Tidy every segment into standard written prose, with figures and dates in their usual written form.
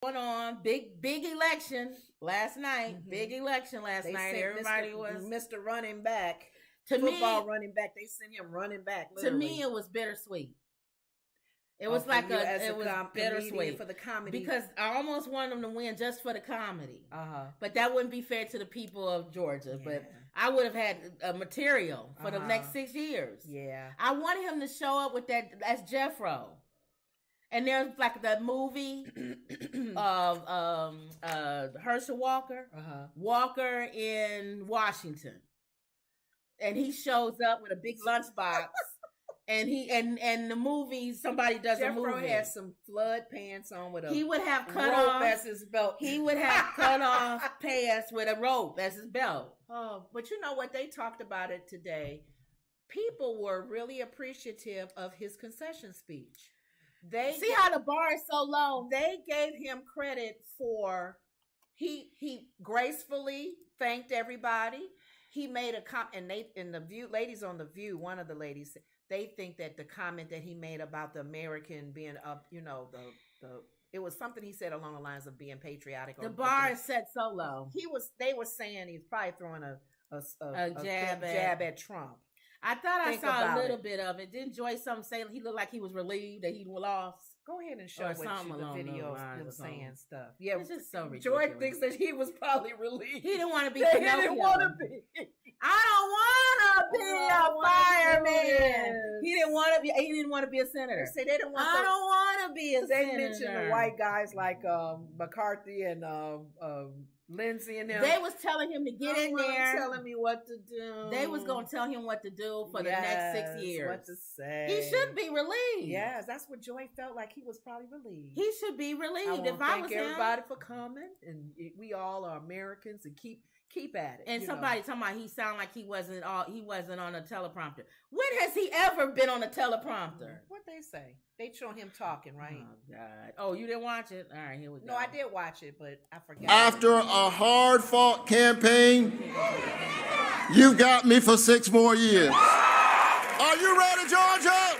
going on. Big election last night. Mm-hmm. Big election last night. Everybody was Mr. Running Back. To football running back. They sent him running back. Literally. To me, it was bittersweet. It was it was bittersweet for the comedy because I almost wanted them to win just for the comedy. But that wouldn't be fair to the people of Georgia. Yeah. But I would have had material for the next 6 years. Yeah, I wanted him to show up with that as Jeffro. And there's like the movie of Herschel Walker, Walker in Washington, and he shows up with a big lunchbox. And the movie, somebody does a movie. Jeffro has some flood pants on with a he would have cut rope off as his belt. He would have cut off pants with a rope as his belt. Oh, but you know what? They talked about it today. People were really appreciative of his concession speech. They see how the bar is so low. They gave him credit for he gracefully thanked everybody. He made a comment, and in the View, ladies on the View, one of the ladies said, they think that the comment that he made about the American being up, it was something he said along the lines of being patriotic. The bar is set so low. They were saying he's probably throwing a jab at Trump. I thought I saw a little bit of it. Didn't Joy something say he looked like he was relieved that he lost? Go ahead and show the video of him saying stuff. Yeah, it's just so ridiculous. Joy thinks that he was probably relieved. He didn't want to be. He didn't want to be. I don't want to be a fireman. He didn't want to be. He didn't want to be a senator. They didn't want. I don't want to be a senator. They mentioned the white guys like McCarthy and Lindsay and them. They was telling him to get in there. Telling me what to do. They was going to tell him what to do for the next 6 years. What to say. He should be relieved. Yes, that's what Joy felt like. He was probably relieved. He should be relieved. Thank everybody for coming, and we all are Americans, and keep at it. And somebody talking about he sounded like he wasn't on a teleprompter. When has he ever been on a teleprompter? What they say? They showing him talking, right? Oh God! Oh, you didn't watch it? All right, here we go. No, I did watch it, but I forgot. After a hard-fought campaign, you got me for 6 more years. Are you ready, Georgia?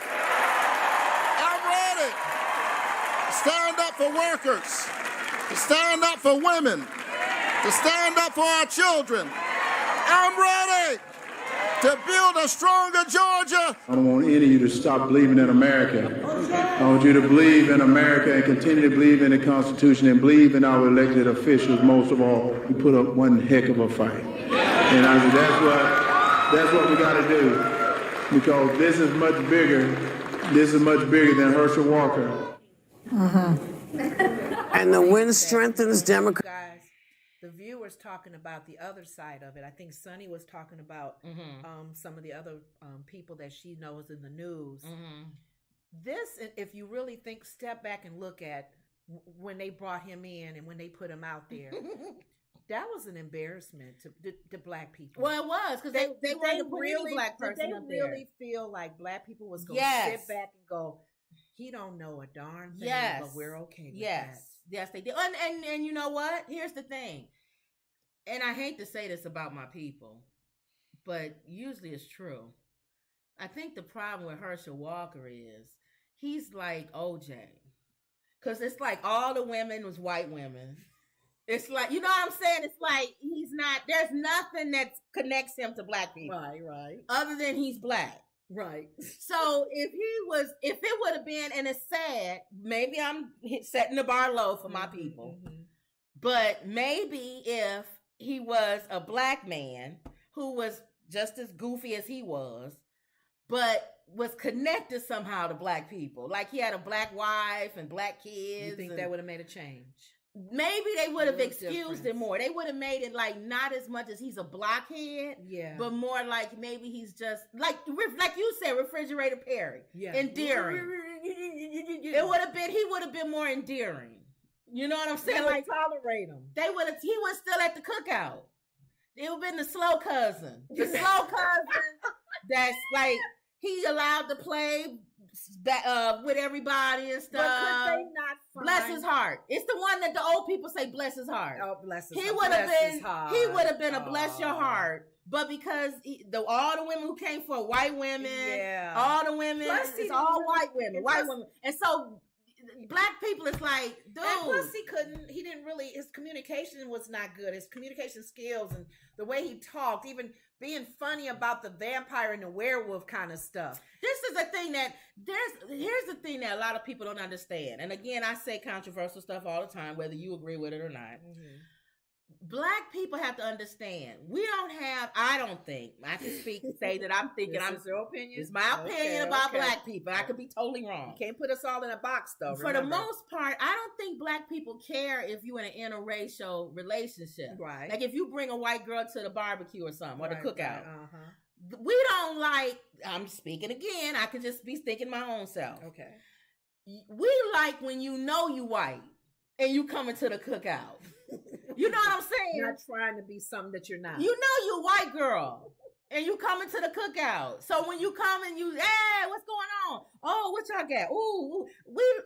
I'm ready. Stand up for workers. Stand up for women. To stand up for our children. I'm ready to build a stronger Georgia. I don't want any of you to stop believing in America. I want you to believe in America and continue to believe in the Constitution and believe in our elected officials. Most of all, we put up one heck of a fight. And I said, that's what we got to do, because this is much bigger. This is much bigger than Herschel Walker. And the win strengthens Democrats. The viewers talking about the other side of it. I think Sunny was talking about some of the other people that she knows in the news. This, if you really step back and look at when they brought him in and when they put him out there, that was an embarrassment to black people. Well, it was, because they weren't a really black person up there. They really feel like black people was going to sit back and go, he don't know a darn thing, but we're okay with that. Yes, they did. And you know what? Here's the thing. And I hate to say this about my people, but usually it's true. I think the problem with Herschel Walker is he's like OJ. Because it's like all the women was white women. It's like, you know what I'm saying? It's like there's nothing that connects him to black people. Right. Other than he's black. Right. So if it would have been, and it's sad, maybe I'm setting the bar low for my people, but maybe if he was a black man who was just as goofy as he was, but was connected somehow to black people, like he had a black wife and black kids. You think that would have made a change? Maybe they would have excused it more. They would have made it like not as much as he's a blockhead, but more like maybe he's just like you said, Refrigerator Perry, endearing. It would have been, he would have been more endearing. You know what I'm saying? Like tolerate him. He was still at the cookout. It would have been the slow cousin, that's like he allowed to play with everybody and stuff. But could they not bless his heart? It's the one that the old people say, bless his heart. Oh, bless his heart. He would have been a bless your heart. But because all the women who came for white women, all the women, it's all white women. And so black people, it's like, dude. And plus, he didn't really, his communication was not good. His communication skills and the way he talked, even being funny about the vampire and the werewolf kind of stuff. This is the thing here's the thing that a lot of people don't understand. And again, I say controversial stuff all the time, whether you agree with it or not. Mm-hmm. Black people have to understand. I don't think, I can speak and say that I'm thinking, this is your opinion? It's my opinion about black people. I could be totally wrong. You can't put us all in a box, though. For the most part, I don't think black people care if you're in an interracial relationship. Right. Like if you bring a white girl to the barbecue or something, or the cookout. Uh-huh. We don't like, I'm speaking again, I could just be thinking my own self. Okay. We like when you know you white and you come into the cookout. You know what I'm saying? You're not trying to be something that you're not. You know you white girl. And you come into the cookout. So when you come and you, hey, what's going on? Oh, what y'all got? Ooh,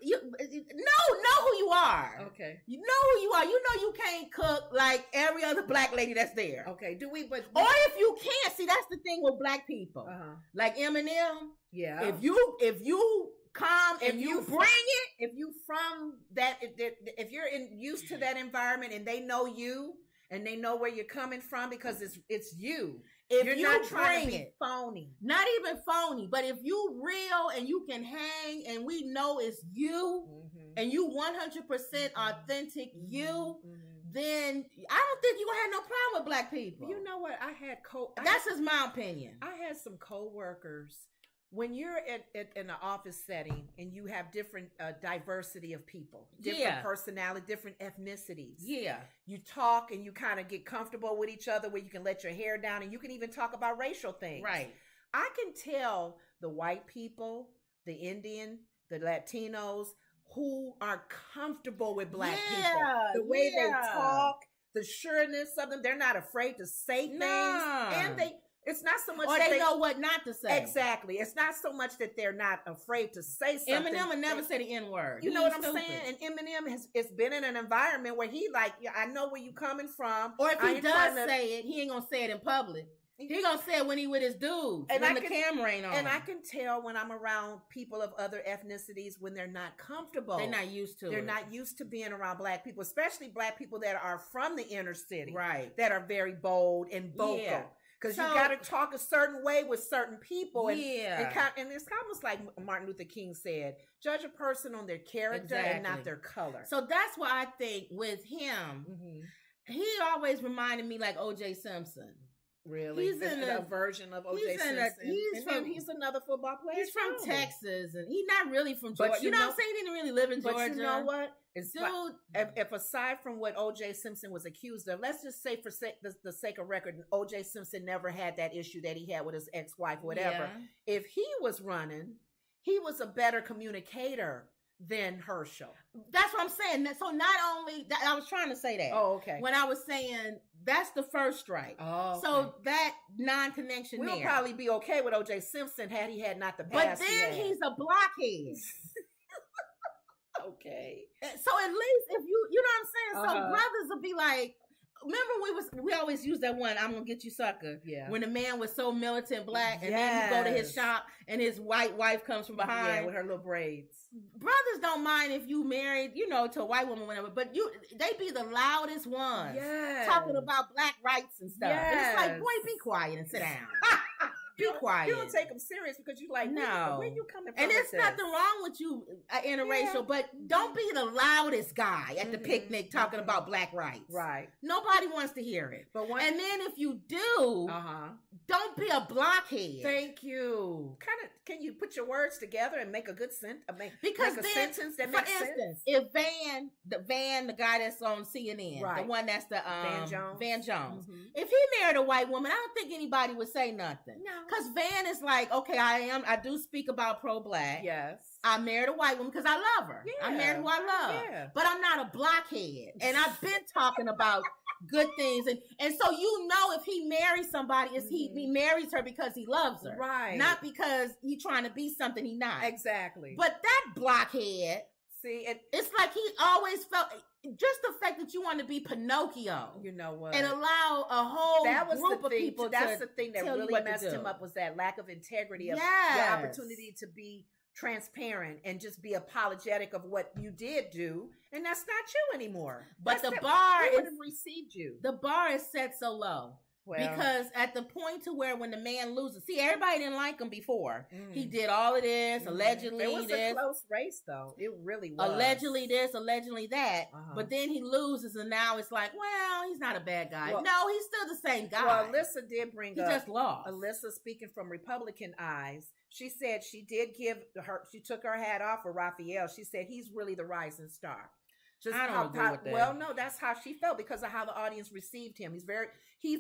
you know who you are. Okay. You know who you are. You know you can't cook like every other black lady that's there. Okay. Or if you can't, see, that's the thing with black people. Uh-huh. Like Eminem. Yeah. If you come and you bring it, if you from that, if you're used to that environment and they know you and they know where you're coming from because it's you. If you're you not trying to be it, phony. Not even phony, but if you real and you can hang and we know it's you and you 100% authentic you, then I don't think you gonna have no problem with black people. You know what? That's just my opinion. I had some co-workers. When you're in an office setting and you have different diversity of people, different personality, different ethnicities. Yeah. You talk and you kind of get comfortable with each other where you can let your hair down and you can even talk about racial things. Right. I can tell the white people, the Indian, the Latinos who are comfortable with black people. The way they talk, the sureness of them, they're not afraid to say things. And it's not so much or that they know what not to say. Exactly. It's not so much that they're not afraid to say something. Eminem would never say the N-word. You know what I'm saying? And Eminem has been in an environment where he like, yeah, I know where you coming from. Or if he does say it, he ain't gonna say it in public. He gonna say it when he with his dudes and when the camera ain't on. And I can tell when I'm around people of other ethnicities when they're not comfortable. They're not used to it. They're not used to being around black people, especially black people that are from the inner city. Right. That are very bold and vocal. Yeah. Because you got to talk a certain way with certain people. And, and it's almost like Martin Luther King said, judge a person on their character and not their color. So that's why I think with him, he always reminded me like O.J. Simpson. Really? He's in a version of O.J. Simpson. He's another football player. He's from Texas, and he's not really from Georgia. You know what I'm saying? He didn't really live in Georgia. But you know what? Dude, if aside from what O.J. Simpson was accused of, let's just say for the sake of record, O.J. Simpson never had that issue that he had with his ex-wife or whatever. Yeah. If he was running, he was a better communicator than Herschel. That's what I'm saying. So not only that, I was trying to say that. Oh, okay. When I was saying that's the first strike. Oh, okay. So that non-connection we'll probably be okay with O.J. Simpson had he had not the past. But then he's a blockhead. Okay. So at least if you know what I'm saying? So brothers will be like, remember we always use that one, I'm gonna get you sucker. Yeah. When the man was so militant black and then you go to his shop and his white wife comes from behind. Yeah, with her little braids. Brothers don't mind if you married, to a white woman, whatever, but they be the loudest ones. Yes. Talking about black rights and stuff. Yes. And it's like, boy, be quiet and sit down. Be quiet. You don't take them serious because you like, no. Where you coming from? And there's nothing wrong with you interracial, but don't be the loudest guy at the picnic talking about black rights. Right. Nobody wants to hear it. And then if you do, don't be a blockhead. Thank you. Can you put your words together and make a good sentence? Because make a sentence that makes sense. If the guy that's on CNN, the one that's the Van Jones. If he married a white woman, I don't think anybody would say nothing. No. Because Van is like, okay, I do speak about pro-black. Yes. I married a white woman because I love her. Yeah. I married who I love. Yeah. But I'm not a blockhead. And I've been talking about good things. And so if he marries somebody, he marries her because he loves her. Right. Not because he's trying to be something he's not. Exactly. But that blockhead, it's like he always felt... Just the fact that you want to be Pinocchio, you know what, and allow a whole group of people. That's the thing that really messed him up was that lack of integrity of the opportunity to be transparent and just be apologetic of what you did do, and that's not you anymore. But that's the bar would have received you. The bar is set so low. Well, because at the point to where when the man loses, see, everybody didn't like him before. He did all of this, allegedly. It was a close race, though. It really was. Allegedly this, allegedly that. But then he loses, and now it's like, well, he's not a bad guy. Well, no, he's still the same guy. Well, Alyssa did bring up. He just lost. Alyssa, speaking from Republican eyes, she said she did she took her hat off for Raphael. She said he's really the rising star. Just I don't agree with that. Well, no, that's how she felt because of how the audience received him. He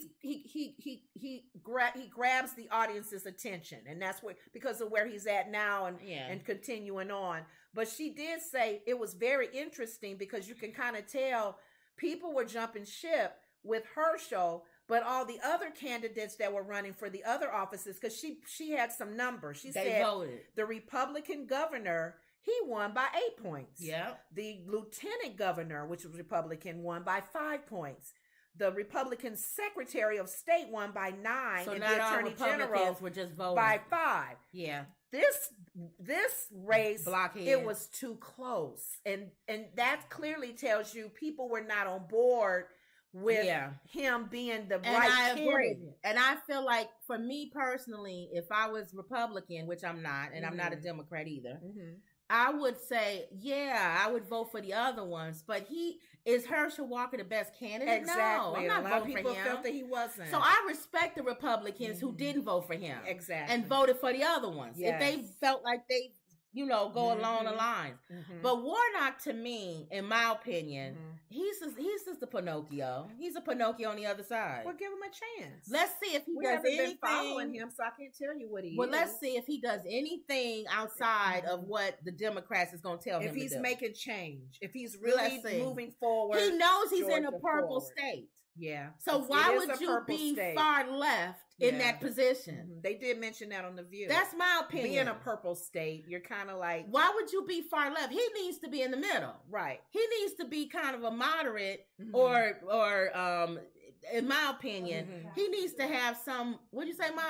grabs the audience's attention, and that's because of where he's at now and continuing on. But she did say it was very interesting because you can kind of tell people were jumping ship with Herschel, but all the other candidates that were running for the other offices, because she had some numbers. They said voted. The Republican governor, he won by 8 points. Yeah. The lieutenant governor, which was Republican, won by 5 points. The Republican Secretary of State won by 9, so and not the Attorney General were just voting by 5. Yeah. This race, blockhead. It was too close, and that clearly tells you people were not on board with him being the right candidate. And I feel like, for me personally, if I was Republican, which I'm not, and I'm not a Democrat either, I would say, I would vote for the other ones. But is Herschel Walker the best candidate? Exactly. No, I'm not voting for him. A lot of people felt that he wasn't. So I respect the Republicans who didn't vote for him. Exactly. And voted for the other ones. Yes. If they felt like they, go along the lines. But Warnock, to me, in my opinion, he's just a Pinocchio. He's a Pinocchio on the other side. Well, give him a chance. Let's see if he does anything. Been following him, so I can't tell you what he is. Well, let's see if he does anything outside of what the Democrats is going to tell him to do. If he's making change, if he's really moving forward. He knows he's in a purple state. Yeah. So why would you be far left in that position? They did mention that on The View. That's my opinion. Being a purple state, you're kind of like... Why would you be far left? He needs to be in the middle. Right. He needs to be kind of a moderate or in my opinion, he needs to have some... What'd you say, Ma?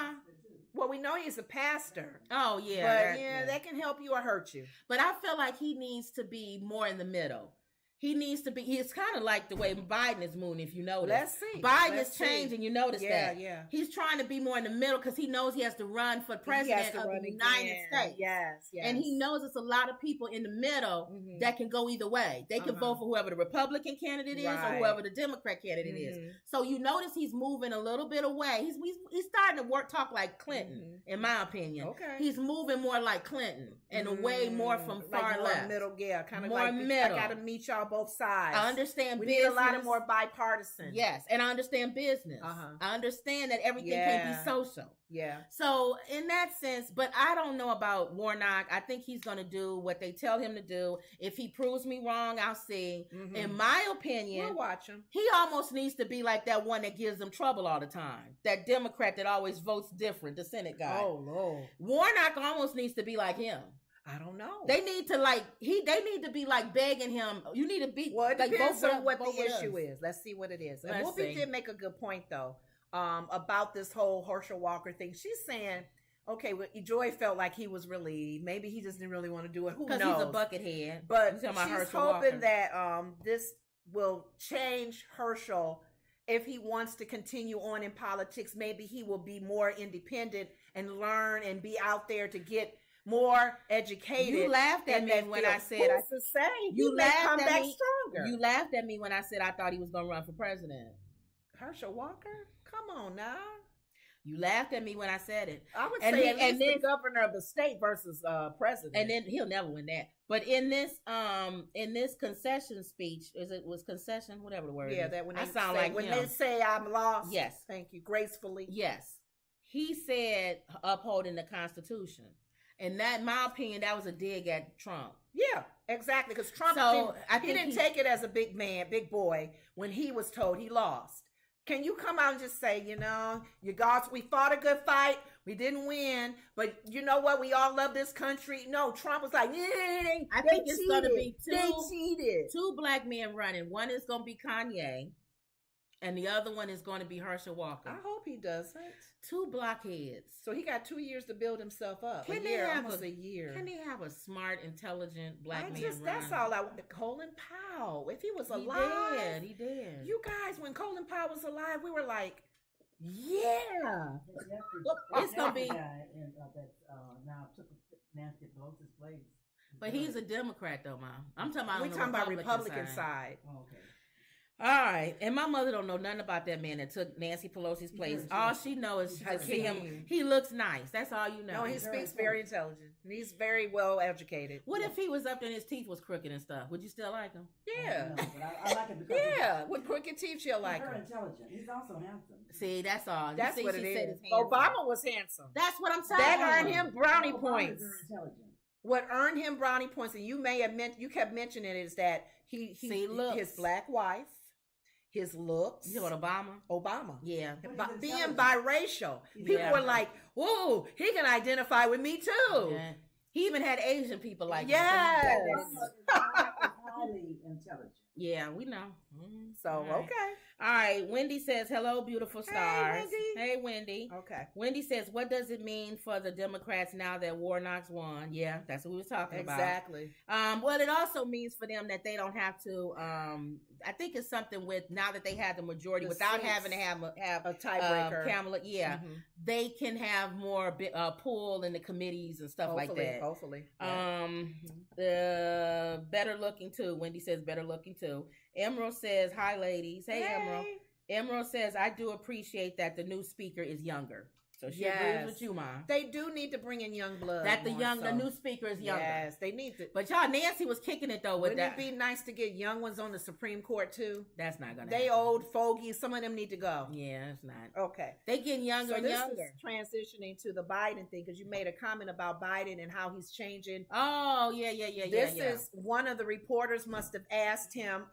Well, we know he's a pastor. Oh, yeah. But that can help you or hurt you. But I feel like he needs to be more in the middle. He needs to be, it's kind of like the way Biden is moving, if you notice. Let's see. Biden is changing, you notice that. Yeah. He's trying to be more in the middle because he knows he has to run for president of the United States. Yes. And he knows there's a lot of people in the middle that can go either way. They can vote for whoever the Republican candidate is or whoever the Democrat candidate is. So you notice he's moving a little bit away. He's starting to talk like Clinton, in my opinion. Okay. He's moving more like Clinton and away more from far left. Middle, kind of more like middle. I got to meet y'all both sides. I understand we business. need a lot of more bipartisan. Yes, and I understand business. I understand that everything can be social. Yeah. So in that sense, but I don't know about Warnock. I think he's going to do what they tell him to do. If he proves me wrong, I'll see. In my opinion, we'll watch him. He almost needs to be like that one that gives them trouble all the time. That Democrat that always votes different, the Senate guy. Oh, Lord. Warnock almost needs to be like him. I don't know. They need to they need to be like begging him. You need to be. Well, it depends on what the issue is. Let's see what it is. And Whoopi did make a good point though, about this whole Herschel Walker thing. She's saying, okay, well, Joy felt like he was relieved. Maybe he just didn't really want to do it. Who knows? Because he's a buckethead. But she's hoping that this will change Herschel. If he wants to continue on in politics, maybe he will be more independent and learn and be out there to get more educated. You laughed at me when I said you laughed at me stronger. You laughed at me when I said I thought he was going to run for president. Herschel Walker? Come on now. You laughed at me when I said it. I would say at least the governor of the state versus president. And then he'll never win that. But in this concession speech, was concession, whatever the word is. Yeah, that when they say I'm lost. Yes. Thank you. Gracefully. Yes. He said upholding the Constitution. And that, in my opinion, that was a dig at Trump. Yeah, exactly. Because Trump didn't take it as a big man, big boy, when he was told he lost. Can you come out and just say, we fought a good fight, we didn't win, but you know what? We all love this country. No, Trump was like, I think it's going to be two black men running. One is going to be Kanye, and the other one is going to be Herschel Walker. I hope he doesn't. 2 blockheads. So he got 2 years to build himself up. Can a they year, have almost a year. Can they have a smart, intelligent black man run? That's all I want. Colin Powell. If he was alive. He did. You guys, when Colin Powell was alive, we were like, yeah. It's going to be. Now took Nancy Pelosi's place. But he's a Democrat, though, Mom. I'm talking about We're talking about Republican side. Oh, okay. All right, and my mother don't know nothing about that man that took Nancy Pelosi's place. All she knows is she just see him. He looks nice. That's all you know. No, he speaks very intelligent. He's very well educated. What if he was up there and his teeth was crooked and stuff? Would you still like him? Yeah. No, but I like it because with crooked teeth, she'll like he's him. intelligent. He's also handsome. See, that's all. That's what it is. Handsome. Obama was handsome. That's what I'm saying. That earned him brownie Obama's points. very intelligent. What earned him brownie points, and you may have you kept mentioning it, is that he looks. his black wife, his looks. You know what, Obama. Yeah. Being biracial. People were like, whoa, he can identify with me too. Yeah. He even had Asian people like yes. Obama is highly intelligent. Yeah, we know. So, All right. okay. All right. Wendy says, hello, beautiful stars. Hey, Wendy. Okay. Wendy says, what does it mean for the Democrats now that Warnock's won? Yeah, that's what we were talking about. Exactly. Well, it also means for them that they don't have to, I think it's something with now that they have the majority without having to have a tiebreaker. Kamala, they can have more pull in the committees and stuff like that. Hopefully. Better looking too. Wendy says better looking too. Emerald says, hi ladies. Hey. Emerald. Emerald says, I do appreciate that the new speaker is younger. So she agrees with you, Mom. They do need to bring in young blood. That the new speaker is younger. Yes, they need to. But y'all, Nancy was kicking it though with Wouldn't that. it be nice to get young ones on the Supreme Court too? That's not gonna. They happen. old fogies. Some of them need to go. Yeah, it's not. Okay. They getting younger and younger. Is transitioning to the Biden thing because you made a comment about Biden and how he's changing. Oh yeah. This is one of the reporters must have asked him.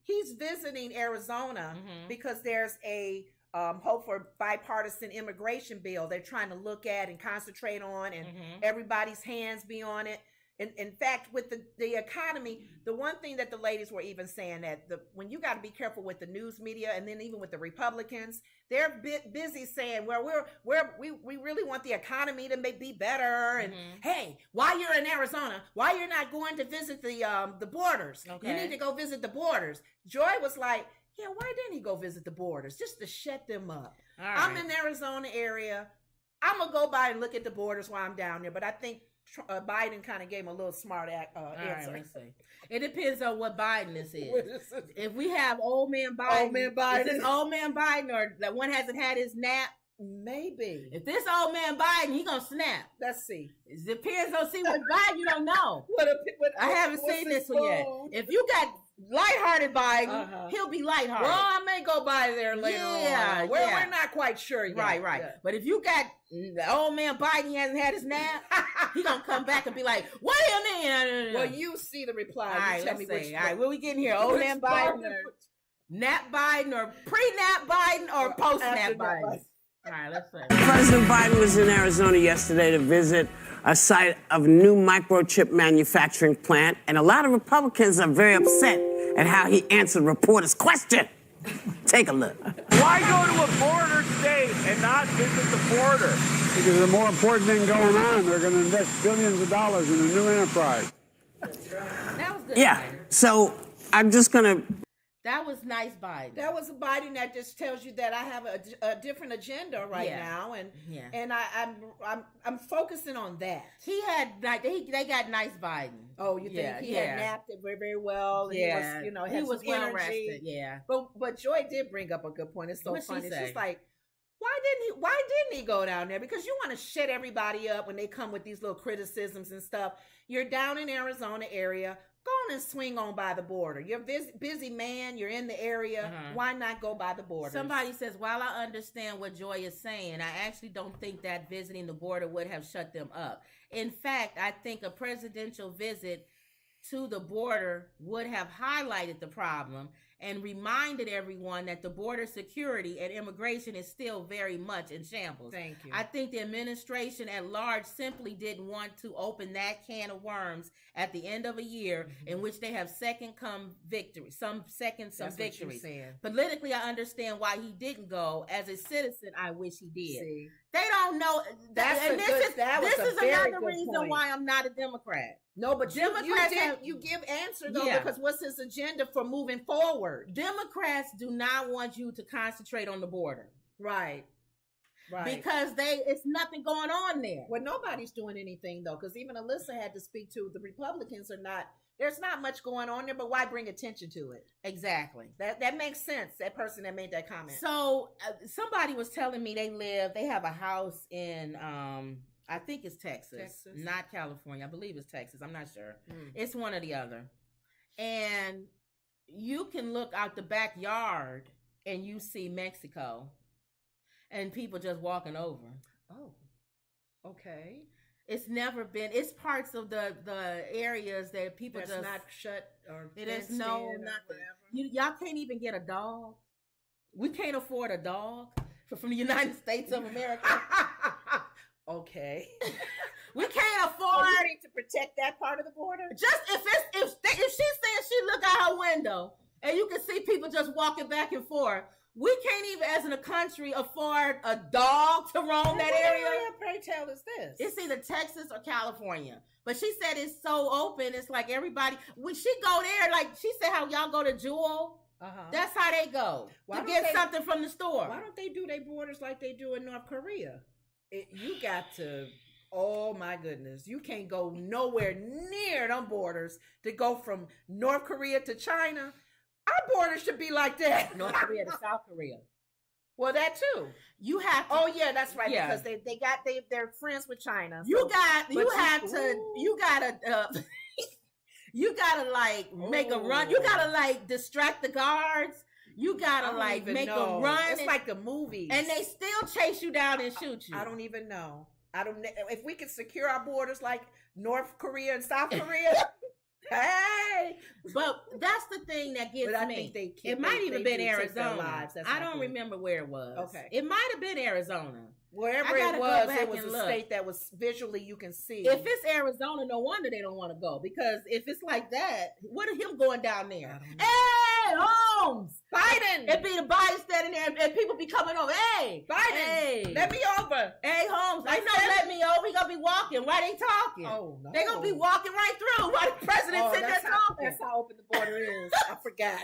He's visiting Arizona because there's a hope for bipartisan immigration bill they're trying to look at and concentrate on, and everybody's hands be on it. In fact, with the economy, the one thing that the ladies were even saying that when you got to be careful with the news media, and then even with the Republicans, they're busy saying, well, we really want the economy to be better, and hey, while you're in Arizona, why you're not going to visit the borders? Okay. You need to go visit the borders. Joy was like, yeah, why didn't he go visit the borders? Just to shut them up. All right. I'm in the Arizona area. I'm going to go by and look at the borders while I'm down there. But I think Biden kind of gave him a little smart answer. All right, let's see. It depends on what Biden this is. If we have old man Biden. Is this old man Biden or that one hasn't had his nap? Maybe. If this old man Biden, he going to snap. Let's see. It depends on see what Biden, you don't know. I haven't seen this one yet. If you got lighthearted Biden, he'll be lighthearted. Well, I may go by there later on. We're not quite sure yet. Right. Yeah. But if you got the old man Biden, he hasn't had his nap, he gonna come back and be like, what do you mean? Well, you see the reply. All right, let's see. All right, what we getting here? Old man Biden or nap Biden or pre-nap Biden or post-nap Biden? All right, let's see. President Biden was in Arizona yesterday to visit a site of new microchip manufacturing plant, and a lot of Republicans are very upset at how he answered reporters' question. Take a look. Why go to a border state and not visit the border? Because there's a more important thing going on. They're going to invest billions of dollars in a new enterprise. That was good. Yeah, so I'm just going to... That was nice Biden. That was a Biden that just tells you that I have a different agenda right now, and I'm focusing on that. He had like they got nice Biden. Oh, you think he had napped it very well? And he was well rested. Yeah, but Joy did bring up a good point. It's so funny. She's like, why didn't he go down there? Because you want to shut everybody up when they come with these little criticisms and stuff. You're down in Arizona area. Go on and swing on by the border. You're a busy man. You're in the area. Why not go by the border? Somebody says, while I understand what Joy is saying, I actually don't think that visiting the border would have shut them up. In fact, I think a presidential visit to the border would have highlighted the problem and reminded everyone that the border security and immigration is still very much in shambles. Thank you. I think the administration at large simply didn't want to open that can of worms at the end of a year in which they have second-come victories, some victories. Politically, I understand why he didn't go. As a citizen, I wish he did. See, they don't know. This is another reason point. why I'm not a Democrat. No, but Democrats you give answer though, because what's his agenda for moving forward? Democrats do not want you to concentrate on the border. Right. Because it's nothing going on there. Well, nobody's doing anything though, because even Alyssa had to speak to the Republicans are not. There's not much going on there, but why bring attention to it? Exactly. That makes sense. That person that made that comment. So somebody was telling me they have a house in I think it's Texas, not California. I believe it's Texas. I'm not sure. It's one or the other. And you can look out the backyard and you see Mexico and people just walking over. Oh, okay. It's never been. It's parts of the areas that people that's just not shut or it is no nothing. Y'all can't even get a dog. We can't afford a dog from the United States of America. Okay. We can't afford to protect that part of the border. Just if she's saying she look out her window and you can see people just walking back and forth, we can't even, as in a country, afford a dog to roam that area. Pray tell is this? It's either Texas or California. But she said it's so open. It's like everybody. When she go there, like she said, how y'all go to Jewel. That's how they go to get something from the store. Why don't they do their borders like they do in North Korea? You got to. Oh my goodness. You can't go nowhere near them borders to go from North Korea to China. Our border should be like that. North Korea to South Korea. Well, that too. You have to. Oh yeah, that's right. Yeah. Because they're friends with China. So, you gotta like make a run. You gotta like distract the guards. You gotta like make a run. It's like the movies. And they still chase you down and shoot you. I don't even know. If we can secure our borders like North Korea and South Korea. Hey, but that's the thing that gets me. It might even been Arizona. I don't remember where it was. Okay, it might have been Arizona. Wherever it was a state that was visually you can see. If it's Arizona, no wonder they don't want to go, because if it's like that, what are him going down there? Hey, Holmes, Biden. It'd be the Biden standing there, and people be coming over. Hey, Biden, hey, let me over. Hey, Holmes, I know, let me over. He gonna be walking. Why they talking? Oh no, they gonna be walking right through. Why the president sitting there talking? That's how open the border is. I forgot.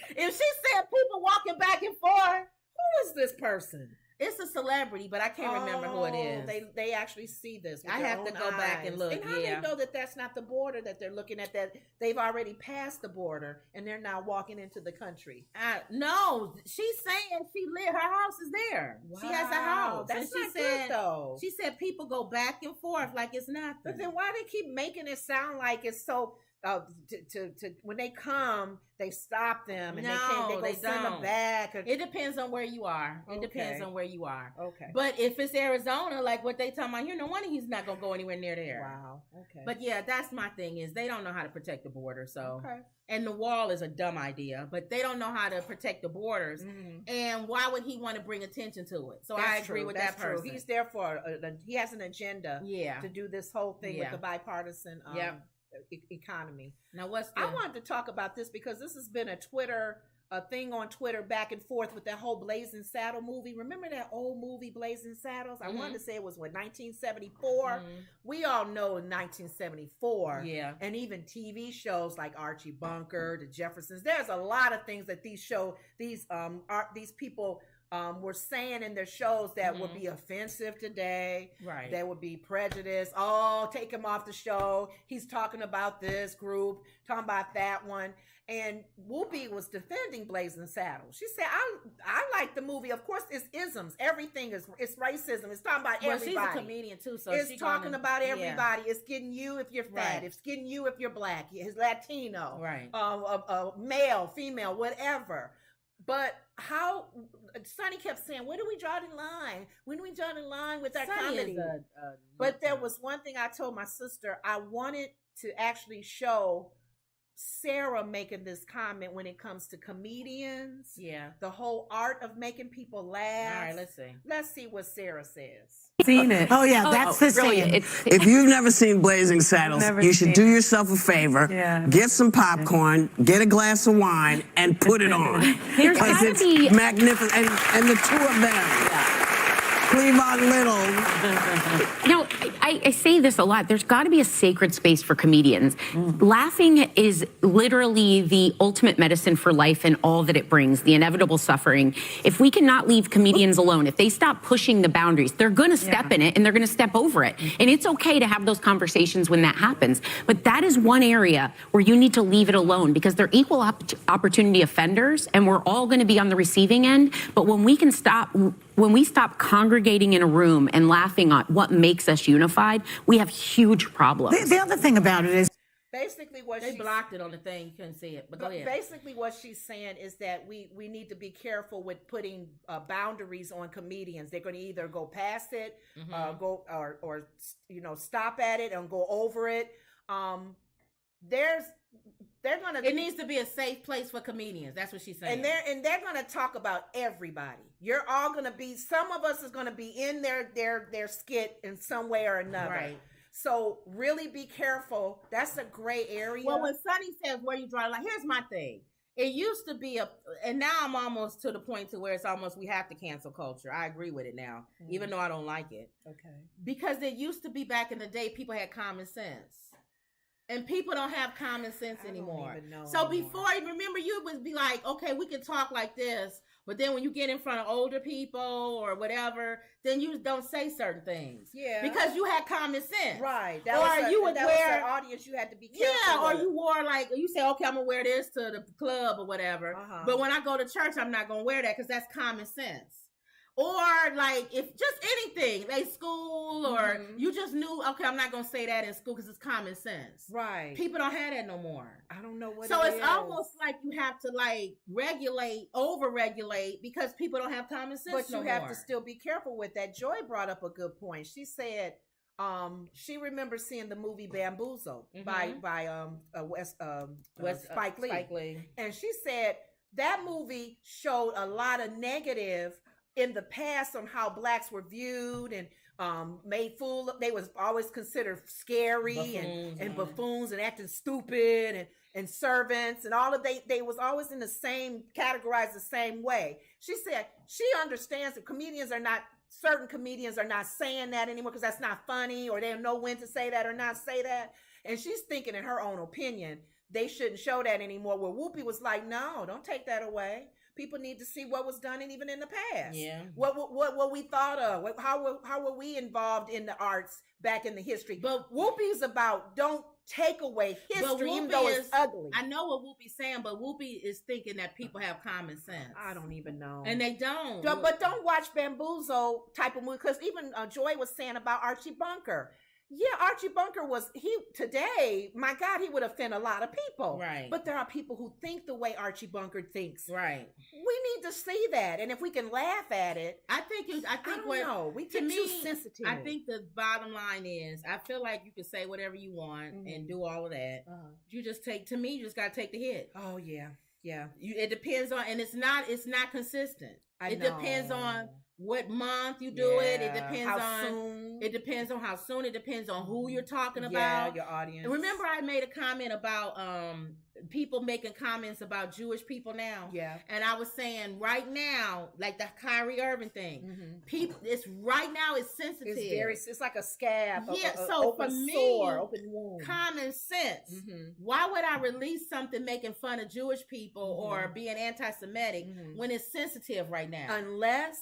If she said people walking back and forth, who is this person? It's a celebrity, but I can't remember who it is. They actually see this. With I have to go back and look. And how they know that that's not the border that they're looking at? That they've already passed the border and they're now walking into the country. No, she's saying her house is there. Wow. She has a house. That's not good though. She said people go back and forth like it's nothing. But then why they keep making it sound like it's so? When they come, they stop them and they send them back. It depends on where you are. It depends on where you are. Okay. But if it's Arizona, like what they talking about here, no wonder he's not gonna go anywhere near there. Wow. Okay. But yeah, that's my thing is they don't know how to protect the border. So and the wall is a dumb idea, but they don't know how to protect the borders. Mm-hmm. And why would he want to bring attention to it? So I agree with that person. He's there for he has an agenda. To do this whole thing with the bipartisan. Economy. Now I wanted to talk about this because this has been a thing on Twitter back and forth with that whole Blazing Saddle movie. Remember that old movie Blazing Saddles? I wanted to say it was 1974. We all know in 1974. Yeah. And even TV shows like Archie Bunker, The Jeffersons. There's a lot of things that these people were saying in their shows that would be offensive today. Right. That would be prejudice. Oh, take him off the show. He's talking about this group, talking about that one. And Whoopi was defending Blazing Saddles. She said, I like the movie. Of course, it's isms. Everything it's racism. It's talking about everybody. She's a comedian too, so it's talking about everybody. Yeah. It's getting you if you're fat. Right. It's getting you if you're black. It's Latino. Right. Male, female, whatever. But how Sonny kept saying, where do we draw the line? When do we draw the line with our comedy? But there was one thing I told my sister. I wanted to actually show Sarah making this comment when it comes to comedians. Yeah. The whole art of making people laugh. All right, let's see. Let's see what Sarah says. Seen it. Oh yeah, that's the brilliant. scene. If you've never seen Blazing Saddles, you should do yourself a favor. Yeah. Get some popcorn, get a glass of wine, and put it on. There's Because gotta it's be magnificent. And the two of them. Cleavon Little. Now, I say this a lot. There's got to be a sacred space for comedians. Laughing is literally the ultimate medicine for life and all that it brings, the inevitable suffering. If we cannot leave comedians alone, if they stop pushing the boundaries, they're going to step in it and they're going to step over it. And it's okay to have those conversations when that happens. But that is one area where you need to leave it alone because they're equal opportunity offenders and we're all going to be on the receiving end. But when we stop congregating in a room and laughing on what makes us unified, we have huge problems. The other thing about it is Basically, what they blocked it on the thing. You couldn't see it, but go ahead. Basically, what she's saying is that we need to be careful with putting boundaries on comedians. They're going to either go past it, go or stop at it and go over it. It needs to be a safe place for comedians. That's what she's saying. And they're going to talk about everybody. You're all going to be. Some of us is going to be in their skit in some way or another. Right. So really be careful. That's a gray area. Well, when Sonny says where you draw the line, here's my thing. It used to be and now I'm almost to the point to where it's almost we have to cancel culture. I agree with it now, even though I don't like it. Okay. Because it used to be back in the day, people had common sense. And people don't have common sense anymore. So before, remember, you would be like, okay, we can talk like this. But then when you get in front of older people or whatever, then you don't say certain things. Yeah. Because you had common sense. Right. You would wear was the audience you had to be careful. Yeah, or with. you wore you say, okay, I'm going to wear this to the club or whatever. But when I go to church, I'm not going to wear that because that's common sense. Or if just anything, like school, or you just knew, okay, I'm not going to say that in school because it's common sense. Right. People don't have that no more. I don't know what so it's almost like you have to over-regulate because people don't have common sense But you have to still be careful with that. Joy brought up a good point. She said she remembers seeing the movie Bamboozled by Spike Lee. And she said that movie showed a lot of negative in the past on how blacks were viewed and made fool. They was always considered scary and buffoons and acting stupid and servants and all of they was always in the same categorized the same way. She said she understands that certain comedians are not saying that anymore because that's not funny or they don't know when to say that or not say that. And she's thinking in her own opinion they shouldn't show that anymore. Where Whoopi was like, no, don't take that away. People need to see what was done and even in the past. Yeah. What we thought of. How were we involved in the arts back in the history? But Whoopi's about don't take away history, even though it's ugly. I know what Whoopi's saying, but Whoopi is thinking that people have common sense. I don't even know. And they don't. But don't watch Bamboozle type of movie because even Joy was saying about Archie Bunker. Yeah, Archie Bunker today, my God, he would offend a lot of people. Right. But there are people who think the way Archie Bunker thinks. Right. We need to see that. And if we can laugh at it. We get too sensitive. I think the bottom line is, I feel like you can say whatever you want and do all of that. You just got to take the hit. Oh, yeah. Yeah. It depends on, and it's not consistent. It depends on what month you do it. It depends on how soon. It depends on who you're talking about. Your audience. Remember, I made a comment about people making comments about Jewish people now. Yeah. And I was saying right now, like the Kyrie Irving thing, people. It's sensitive. It's like a scab. Yeah. So for me, open wound. Common sense. Why would I release something making fun of Jewish people or being anti-Semitic when it's sensitive right now? Unless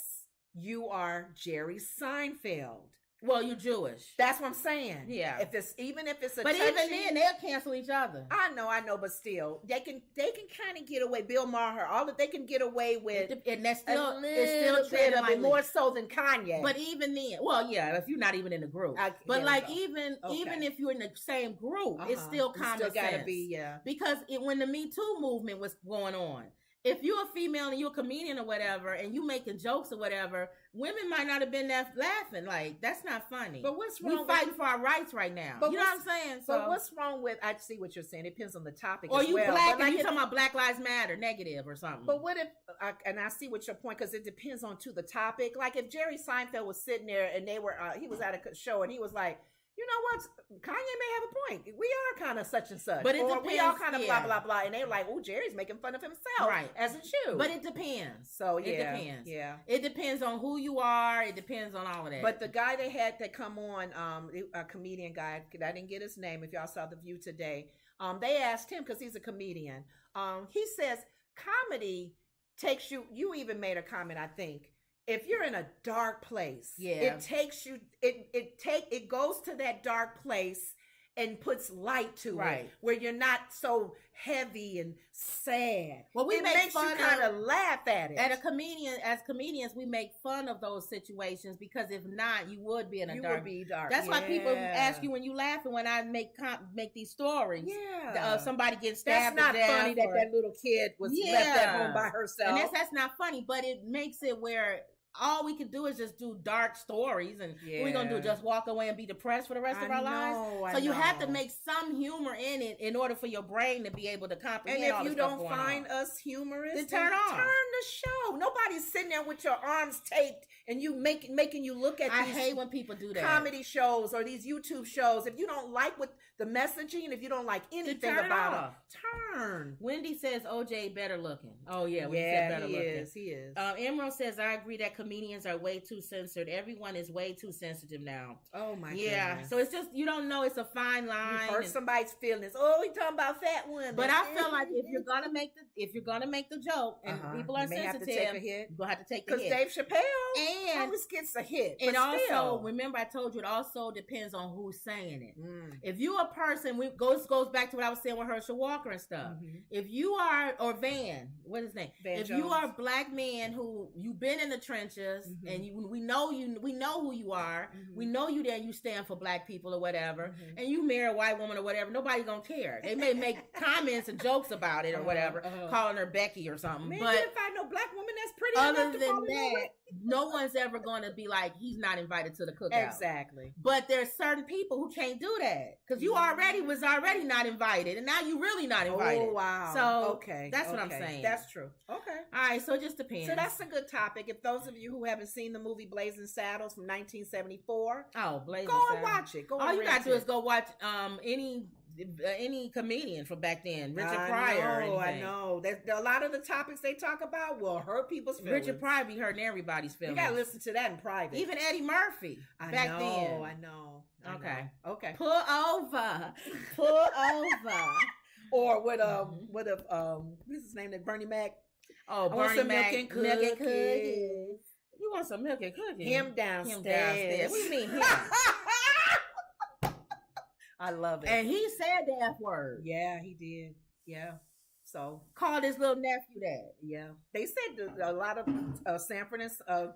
you are Jerry Seinfeld. Well, you're Jewish. That's what I'm saying. Yeah. Even if it's a but even then they'll cancel each other. I know, but still they can kind of get away. Bill Maher, all that they can get away with, and that's still it's still treated a bit more so than Kanye. But even then, well, yeah, if you're not even in the group, even if you're in the same group, it's still common sense. Gotta be, because when the Me Too movement was going on. if you're a female and you're a comedian or whatever, and you making jokes or whatever, women might not have been that laughing. Like, that's not funny. But what's wrong? We fighting for our rights right now. But you know what I'm saying? So, but what's wrong with? I see what you're saying. It depends on the topic. Or as you well. black But and you talking about Black Lives Matter, negative or something. But what if? And I see what your point, because it depends on the topic. Like if Jerry Seinfeld was sitting there and they were, he was at a show and he was like, you know what? Kanye may have a point. We are kind of such and such. But it or depends, we are kind of yeah. blah, blah, blah. And they were like, oh, Jerry's making fun of himself. Right. As it should. But it depends. So, yeah. It depends. Yeah. It depends on who you are. It depends on all of that. But the guy they had that come on, a comedian guy, I didn't get his name if y'all saw The View today. They asked him, because he's a comedian. He says, comedy takes you even made a comment, I think. If you're in a dark place, it takes you, it goes to that dark place and puts light to it, where you're not so heavy and sad. Well, it makes you kind of laugh at it. As comedians, we make fun of those situations, because if not, you would be in a dark. Would be dark. That's why people ask you when you laughing when I make these stories. Yeah, somebody getting stabbed. That's not funny that little kid was left at home by herself. And that's not funny, but it makes it where all we can do is just do dark stories, and what we gonna do? Just walk away and be depressed for the rest of our lives? So you have to make some humor in it in order for your brain to be able to comprehend. And if you don't find us humorous, then turn off. Turn the show. Nobody's sitting there with your arms taped and you making you look at. I these hate when people do that. Comedy shows or these YouTube shows. If you don't like what the messaging, if you don't like anything about it, turn. Wendy says OJ better looking. Oh yeah, Wendy said better looking. He is. Emerald says I agree that comedians are way too censored. Everyone is way too sensitive now. Oh my goodness. So it's just, you don't know, it's a fine line. You hurt somebody's feelings. Oh, he talking about fat women. But I feel like if you're gonna make the joke and people are sensitive, have to take a hit. You're gonna have to take the hit. Because Dave Chappelle always gets a hit. And also, remember I told you, it also depends on who's saying it. If you a person, goes back to what I was saying with Herschel Walker and stuff. If you are, or Van, what is his name? If you are a black man who you've been in the trenches and we know who you are, we know you there, you stand for black people or whatever, and you marry a white woman or whatever, nobody's gonna care. They may make comments and jokes about it or whatever, calling her Becky or something. Man, but if I know black woman that's pretty other enough to than fall in love with, no one's ever going to be like, he's not invited to the cookout. Exactly. But there's certain people who can't do that, because you was already not invited, and now you really not invited. Oh wow. So that's what I'm saying. That's true. Okay. All right. So it just depends. So that's a good topic. If those of you who haven't seen the movie Blazing Saddles from 1974, Blazing go Saddles. And watch it. All you gotta do is go watch any comedian from back then, Richard Pryor. I know. A lot of the topics they talk about will hurt people's feelings. Richard Pryor be hurting everybody's feelings. You gotta listen to that in private. Even Eddie Murphy back then. I know. Okay. Pull over. Or what's his name? That Bernie Mac. Oh, Bernie Mac. Milk and cookies. You want some milk and cookies? Him downstairs. What do you mean him? I love it. And he said the F word. Yeah, he did. Yeah. So called his little nephew that. Yeah. They said a lot of Sanford and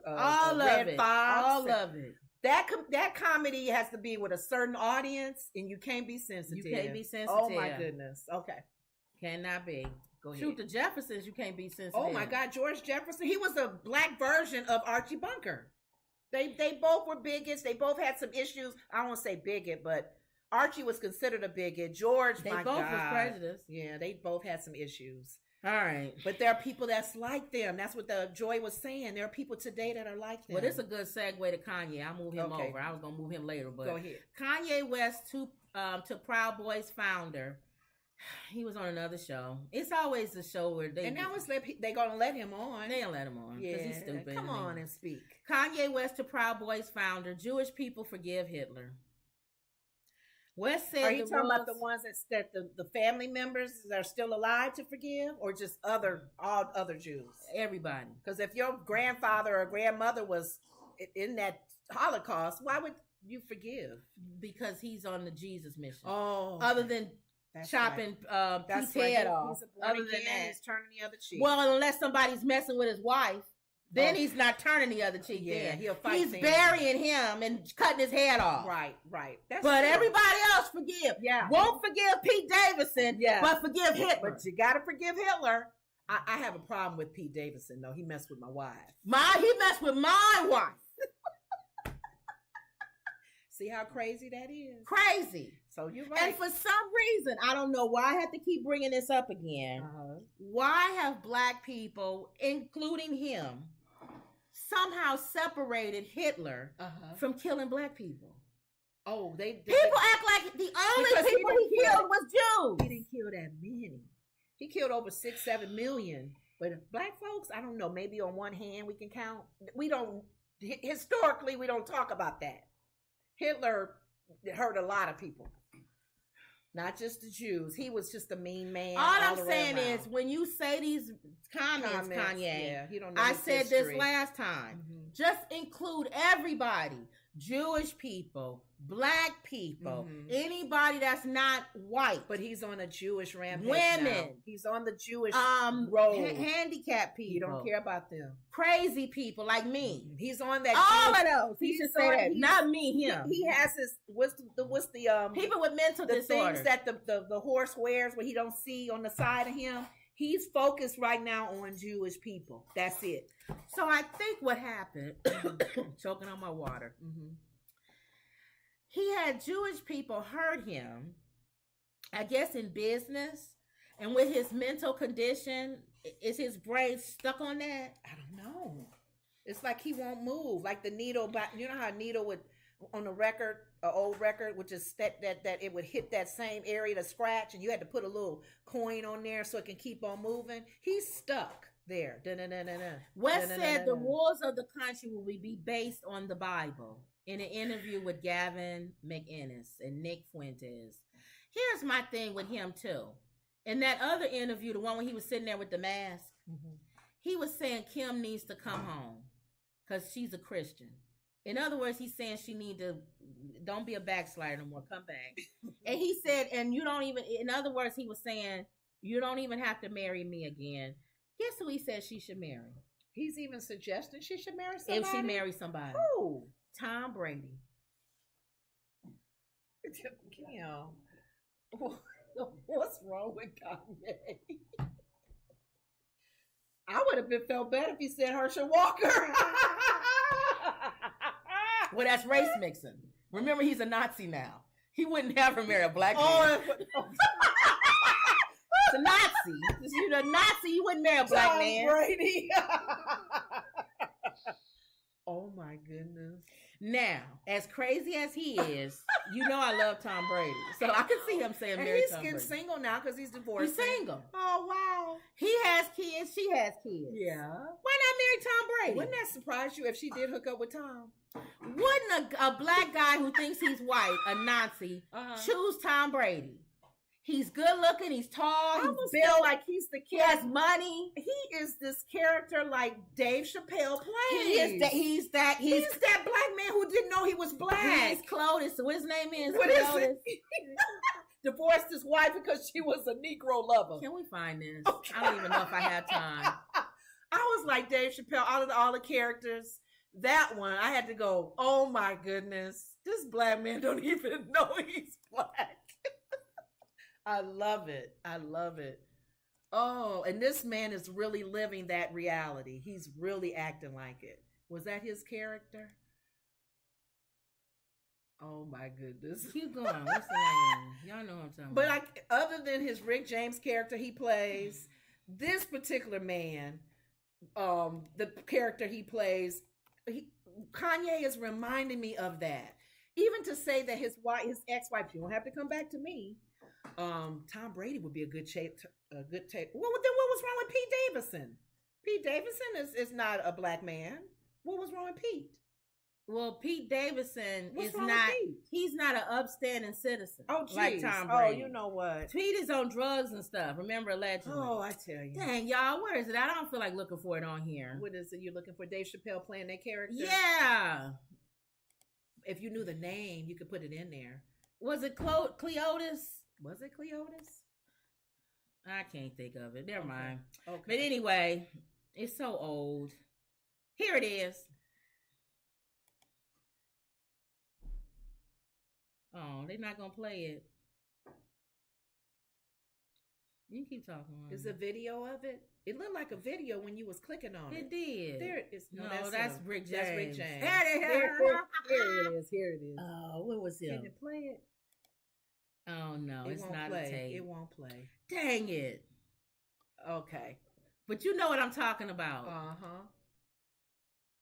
all Red of it. Fox. All of it. That comedy has to be with a certain audience, and you can't be sensitive. You can't be sensitive. Oh my goodness. Okay. Cannot be. Go ahead. Shoot, the Jeffersons, you can't be sensitive. Oh my God, George Jefferson. He was a black version of Archie Bunker. They both were bigots. They both had some issues. I don't want to say bigot, but Archie was considered a bigot. George, they both was prejudiced. Yeah, they both had some issues. All right. But there are people that's like them. That's what the Joy was saying. There are people today that are like them. Well, this is a good segue to Kanye. I'll move him over. I was going to move him later, but go ahead. Kanye West to Proud Boys founder. He was on another show. It's always a show where they gonna let him on. They'll let him on because he's stupid. Come on and speak. Kanye West to Proud Boys founder. Jewish people forgive Hitler. West said, are you talking about the ones that the family members that are still alive to forgive, or just all other Jews? Everybody. Because if your grandfather or grandmother was in that Holocaust, why would you forgive? Because he's on the Jesus mission. Oh, other than chopping Pete's head off. Other than that, he's turning the other cheek. Well, unless somebody's messing with his wife, then he's not turning the other cheek. Yeah, he'll fight. He's burying him and cutting his head off. Right. But true. Everybody else forgive. Yeah, won't forgive Pete Davidson. Yeah, but forgive Hitler. But you got to forgive Hitler. I have a problem with Pete Davidson, though. He messed with my wife. He messed with my wife. See how crazy that is? Crazy. So you're right. And for some reason, I don't know why I have to keep bringing this up again. Why have black people, including him, somehow separated Hitler from killing black people? Oh, people act like the only people he killed was Jews. He didn't kill that many. He killed over 6-7 million. But black folks, I don't know. Maybe on one hand we can count. We don't. Historically, we don't talk about that. Hitler hurt a lot of people, not just the Jews. He was just a mean man. All I'm saying is, when you say these comments, Kanye, you don't know I said history. this last time. Just include everybody: Jewish people, black people, anybody that's not white. But he's on a Jewish rampage. Women. Now. He's on the Jewish road. Handicapped people. He don't care about them. Crazy people like me. He's on that. All of those. He should say that. Not me. Him. He has his. What's the people with mental the disorders. things that the horse wears where he don't see on the side of him. He's focused right now on Jewish people. That's it. So I think what happened, choking on my water. He had Jewish people hurt him, I guess, in business, and with his mental condition, is his brain stuck on that? I don't know. It's like he won't move, like the needle. You know how a needle would on a record, an old record, which is that it would hit that same area to scratch, and you had to put a little coin on there so it can keep on moving. He's stuck there. West said the rules of the country will be based on the Bible. In an interview with Gavin McInnes and Nick Fuentes. Here's my thing with him too. In that other interview, the one when he was sitting there with the mask, he was saying Kim needs to come home because she's a Christian. In other words, he's saying she need to, don't be a backslider no more, come back. And he said, and you don't even, in other words, he was saying, you don't even have to marry me again. Guess who he said she should marry? He's even suggesting she should marry somebody? If she marries somebody. Who? Tom Brady. Kim, what's wrong with Kanye? I would have felt better if he said Herschel Walker. Well, that's race mixing. Remember, he's a Nazi now. He wouldn't have her marry a black man. It's a Nazi. You're a Nazi. You wouldn't marry a black Tom man. Brady. Oh my goodness. Now, as crazy as he is, you know I love Tom Brady. So I can see him saying marry Tom Brady. He's single now because he's divorced. He's single. Oh, wow. He has kids. She has kids. Yeah. Why not marry Tom Brady? Wouldn't that surprise you if she did hook up with Tom? Wouldn't a black guy who thinks he's white, a Nazi, choose Tom Brady? He's good looking. He's tall. He's built like he's the kid. He has money. He is this character like Dave Chappelle plays. He's that black man who didn't know he was black. He's Clotis. So what his name is? What is it? Divorced his wife because she was a Negro lover. Can we find this? Okay. I don't even know if I have time. I was like Dave Chappelle. Out of all the characters, that one I had to go. Oh my goodness, this black man don't even know he's black. I love it. I love it. Oh, and this man is really living that reality. He's really acting like it. Was that his character? Oh my goodness. Keep going. What's the name? Y'all know what I'm talking about. But other than his Rick James character he plays, this particular man, the character he plays, Kanye is reminding me of that. Even to say that his ex-wife, you don't have to come back to me. Tom Brady would be a good tape. Well, then what was wrong with Pete Davidson? Pete Davidson is not a black man. What was wrong with Pete? Well, Pete Davidson he's not an upstanding citizen. Oh, geez. Like Tom Brady. Oh, you know what? Pete is on drugs and stuff. Remember, allegedly. Oh, I tell you. Dang, y'all, where is it? I don't feel like looking for it on here. What is it? You're looking for Dave Chappelle playing that character? Yeah. If you knew the name, you could put it in there. Was it Cleotis? Was it Cleotis? I can't think of it. Never mind. Okay. But anyway, it's so old. Here it is. Oh, they're not going to play it. You can keep talking. Is a video of it? It looked like a video when you was clicking on it. It did. There it is. No, that's that's him. Rick James. That's Rick James. Here Here it is. Here it is. Oh, what was him? Can it play it? Oh no, it's won't not play. a tape. It won't play. Dang it. Okay. But you know what I'm talking about.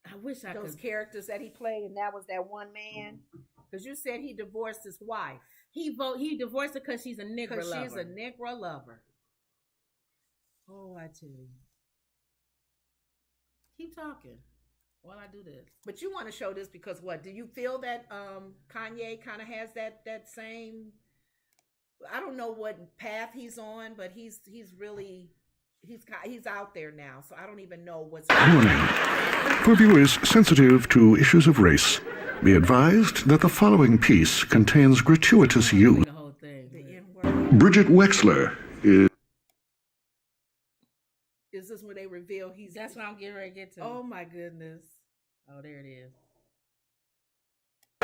I wish I Those could. characters that he played, and that was that one man. Because you said he divorced his wife. He divorced her because she's a nigger lover. Because she's a Negro lover. Oh, I tell you. Keep talking while I do this. But you want to show this because what? Do you feel that Kanye kind of has that same? I don't know what path he's on, but he's really he's out there now. So I don't even know what's. Warning. For viewers sensitive to issues of race, be advised that the following piece contains gratuitous use. The whole thing. The N-word. Bridget Wexler is. Is this where they reveal he's? That's what I'm getting ready to get to. Oh my goodness. Oh, there it is.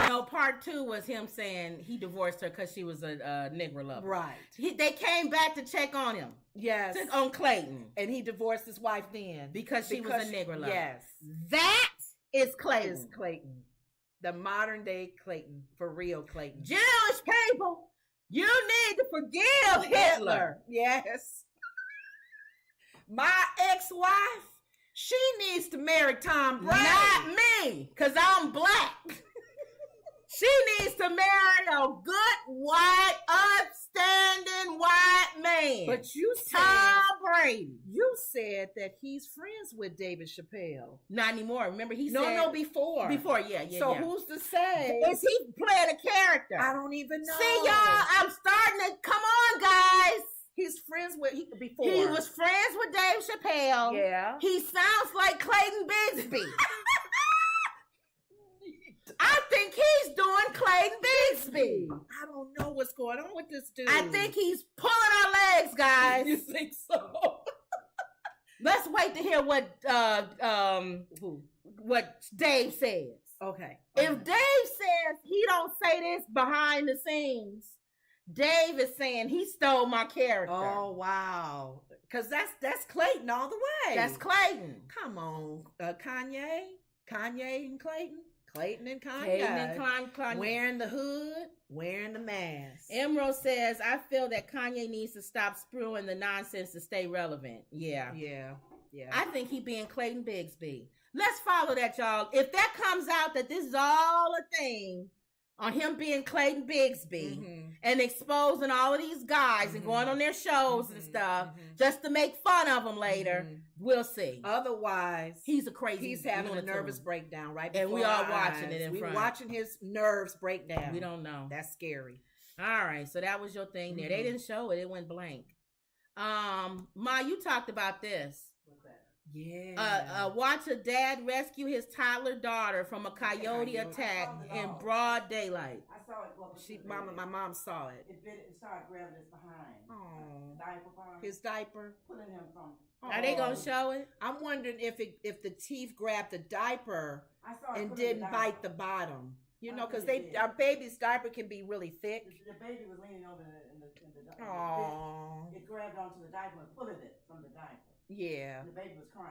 No, part 2 was him saying he divorced her because she was a Negro lover. Right. They came back to check on him. Yes. On Clayton. And he divorced his wife then. Because she was a Negro lover. Yes. That is Clayton. Is Clayton. The modern day Clayton. For real Clayton. Jewish people, you need to forgive Hitler. Yes. My ex-wife, she needs to marry Tom Brady. Not me, because I'm black. She needs to marry a good, white, upstanding white man. But you said, Tom Brady. You said that he's friends with David Chappelle. Not anymore. Remember, he said... No, before. Before, yeah. So who's to say? Is he playing a character? I don't even know. See, y'all, I'm starting to... Come on, guys. He's friends with... Before. He was friends with Dave Chappelle. Yeah. He sounds like Clayton Bigsby. I think he's doing Clayton Bigsby. I don't know what's going on with this dude. I think he's pulling our legs, guys. You think so? Let's wait to hear what Dave says. Okay. If Dave says he don't say this behind the scenes, Dave is saying he stole my character. Oh wow! Because that's Clayton all the way. That's Clayton. Come on, Kanye and Clayton. Clayton and Kanye. Clayton and Kanye. Wearing the hood, wearing the mask. Emerald says, I feel that Kanye needs to stop spewing the nonsense to stay relevant. Yeah. I think he being Clayton Bigsby. Let's follow that, y'all. If that comes out that this is all a thing on him being Clayton Bigsby and exposing all of these guys and going on their shows and stuff just to make fun of them later, we'll see. Otherwise, he's a crazy. He's having lunatic. a nervous breakdown right before and we are our watching eyes. it in we front. watching his nerves break down. We don't know. That's scary. All right, so that was your thing there. They didn't show it; it went blank. Ma, you talked about this. What's that? Yeah. Watch a dad rescue his toddler daughter from a coyote attack in broad daylight. I saw it. Well, My mom saw it. It started grabbing his behind. Oh, Diaper behind. his diaper. Pulling him from. Are they gonna show it? I'm wondering if the teeth grabbed the diaper I saw it and pulling didn't the bite diaper. the bottom. You I know, because think it did. our baby's diaper can be really thick. The baby was leaning over in the diaper. Aww. It grabbed onto the diaper and pulled it from the diaper. Yeah. And the baby was crying.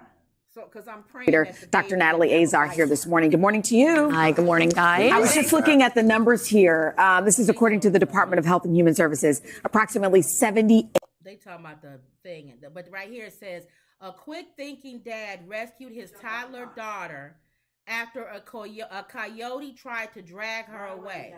So, because I'm praying. Dr. Natalie Azar here this morning. Good morning to you. Hi, good morning, guys. I was just looking at the numbers here. This is according to the Department of Health and Human Services. Approximately 78. They talking about the thing, but right here it says a quick-thinking dad rescued his toddler daughter after a coyote tried to drag her away,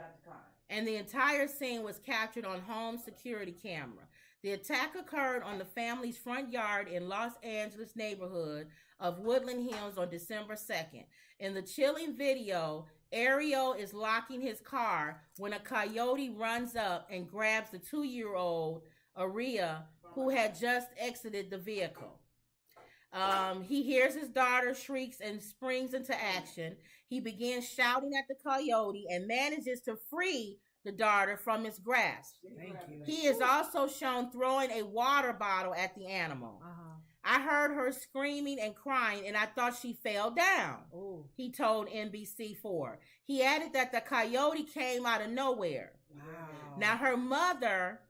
and the entire scene was captured on home security camera. The attack occurred on the family's front yard in Los Angeles neighborhood of Woodland Hills on December 2nd. In the chilling video, Ariel is locking his car when a coyote runs up and grabs the 2-year-old Aria, who had just exited the vehicle. He hears his daughter shrieks and springs into action. He begins shouting at the coyote and manages to free the daughter from his grasp. Thank you. He is also shown throwing a water bottle at the animal. I heard her screaming and crying, and I thought she fell down, he told NBC4. He added that the coyote came out of nowhere. Wow. Now, her mother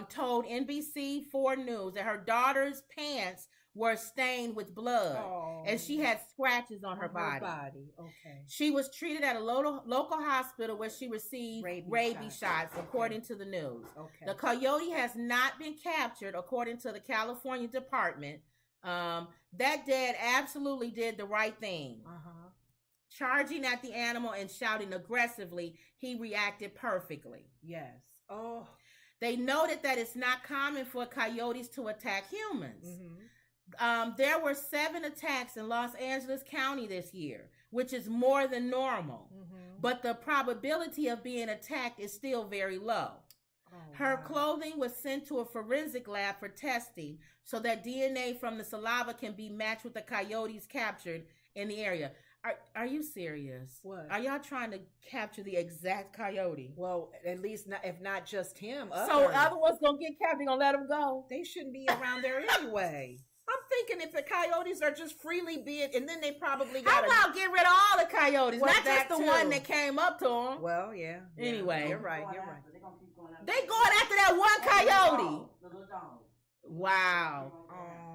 told NBC4 News that her daughter's pants were stained with blood, and she had scratches on her body. Okay. She was treated at a local hospital where she received rabies shots, according to the news. Okay. The coyote has not been captured, according to the California Department. That dad absolutely did the right thing. Charging at the animal and shouting aggressively, he reacted perfectly. Yes. Oh. They noted that it's not common for coyotes to attack humans. There were 7 attacks in Los Angeles County this year, which is more than normal. But the probability of being attacked is still very low. Her clothing was sent to a forensic lab for testing so that DNA from the saliva can be matched with the coyotes captured in the area. Are you serious? What? Are y'all trying to capture the exact coyote? Well, at least not, if not just him. So other ones gonna get captured, gonna let them go? They shouldn't be around there anyway. I'm thinking if the coyotes are just freely being, and then they probably got. How about get rid of all the coyotes, Well, not just the that one too. that came up to them? Well, yeah. Anyway, You're right. You're right. They going after that one coyote. The little dog. Wow.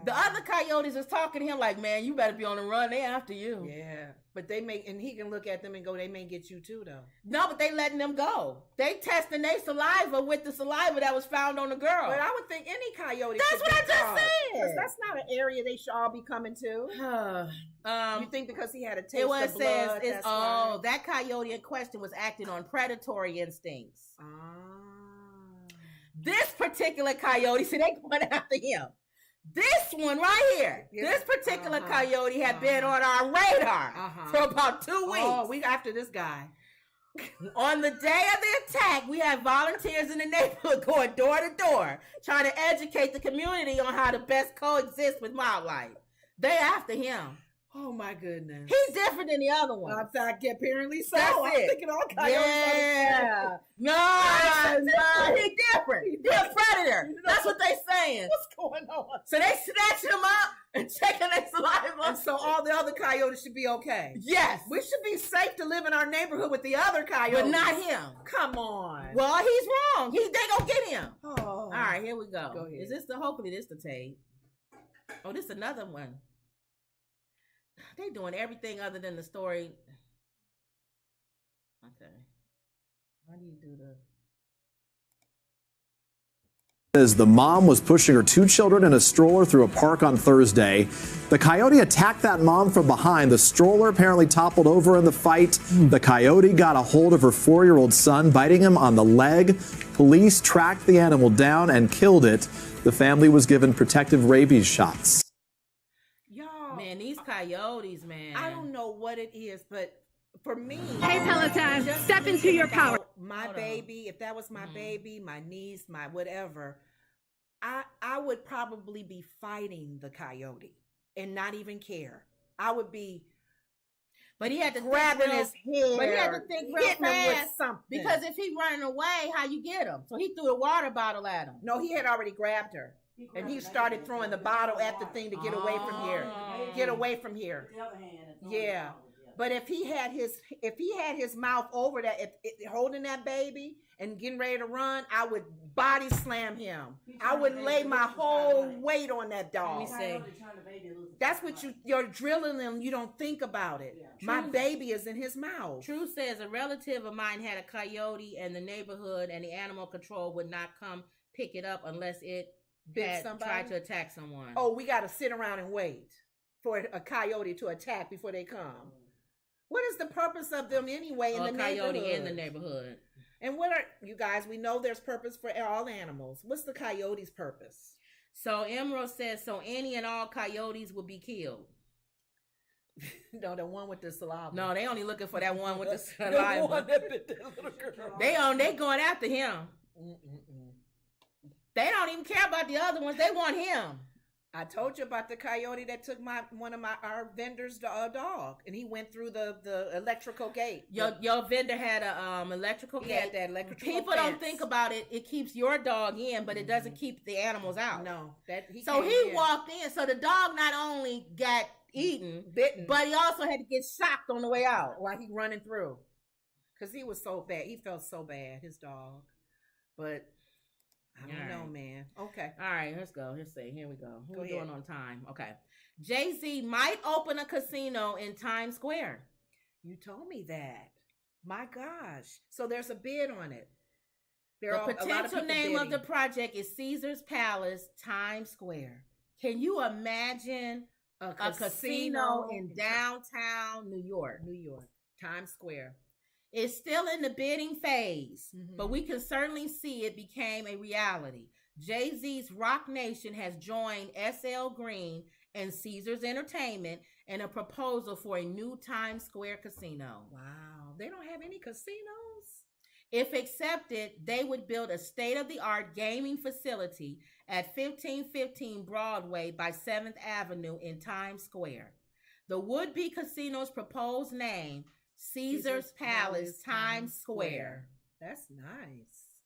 The other coyotes is talking to him like, man, you better be on the run. They after you. Yeah. But they may, and he can look at them and go, they may get you too, though. No, but they letting them go. They testing their saliva with the saliva that was found on the girl. But I would think any coyote. That's what I just said. That's not an area they should all be coming to. You think because he had a taste it was of blood? says it's that coyote in question was acting on predatory instincts. This particular coyote, see, they going after him. This one right here, this particular coyote had been on our radar for about 2 weeks. Oh, we after this guy. On the day of the attack, we had volunteers in the neighborhood going door to door, trying to educate the community on how to best coexist with wildlife. They after him. Oh my goodness. He's different than the other one. Apparently so. That's I'm it. thinking all coyotes. Yeah. No, he's different. He's a predator. That's what they saying. What's going on? So they snatching him up and checking their saliva. And so all the other coyotes should be okay. Yes. We should be safe to live in our neighborhood with the other coyotes. But not him. Come on. Well, he's wrong. They gonna get him. Oh. All right, here we go. Go ahead. Is this hopefully this the tape? Oh, this is another one. They doing everything other than the story. Okay. How do you do As the mom was pushing her 2 children in a stroller through a park on Thursday, the coyote attacked that mom from behind. The stroller apparently toppled over in the fight. The coyote got a hold of her 4-year-old son, biting him on the leg. Police tracked the animal down and killed it. The family was given protective rabies shots. Man, these coyotes, man. I don't know what it is, but for me, Hey, Peloton, step into your power. My baby, if that was my baby, my niece, my whatever, I would probably be fighting the coyote and not even care. I would be. But he had to grabbing his hair. But he had to think real hitting him with fast something. because if he running away, how you get him? So he threw the water bottle at him. No, he had already grabbed her. And he started throwing the bottle at the thing to get away from here. Get away from here. Yeah. But if he had his mouth over that, holding that baby and getting ready to run, I would body slam him. I would lay my whole weight on that dog. Let me see. That's what you're drilling them. You don't think about it. My baby is in his mouth. True says a relative of mine had a coyote in the neighborhood, and the animal control would not come pick it up unless it had tried to attack someone. Oh, we got to sit around and wait for a coyote to attack before they come. What is the purpose of them anyway in the neighborhood? Coyote in the neighborhood. And what are you guys? We know there's purpose for all animals. What's the coyote's purpose? So Emerald says, so any and all coyotes will be killed. No, the one with the saliva. No, they only looking for that one with the saliva. The one that bit that little girl. They going after him. They don't even care about the other ones. They want him. I told you about the coyote that took one of our vendor's dog, and he went through the electrical gate. Your vendor had a electrical gate. Had that electrical People fence. Don't think about it. It keeps your dog in, but it doesn't keep the animals out. No, he walked in. So the dog not only got bitten, but he also had to get shocked on the way out while he running through, because he was so bad. He felt so bad, his dog, but. I don't know, man. Okay. All right, let's go. Let's see. Here we go. Who Go we ahead. doing on time? Okay. JayZ might open a casino in Times Square. You told me that. My gosh. So there's a bid on it. The potential name of the project is Caesar's Palace, Times Square. Can you imagine a casino in downtown New York? New York, Times Square. It's still in the bidding phase, but we can certainly see it became a reality. JayZ's Rock Nation has joined SL Green and Caesars Entertainment in a proposal for a new Times Square casino. Wow. They don't have any casinos? If accepted, they would build a state-of-the-art gaming facility at 1515 Broadway by 7th Avenue in Times Square. The would-be casino's proposed name, Caesar's Palace, Times Square. That's nice.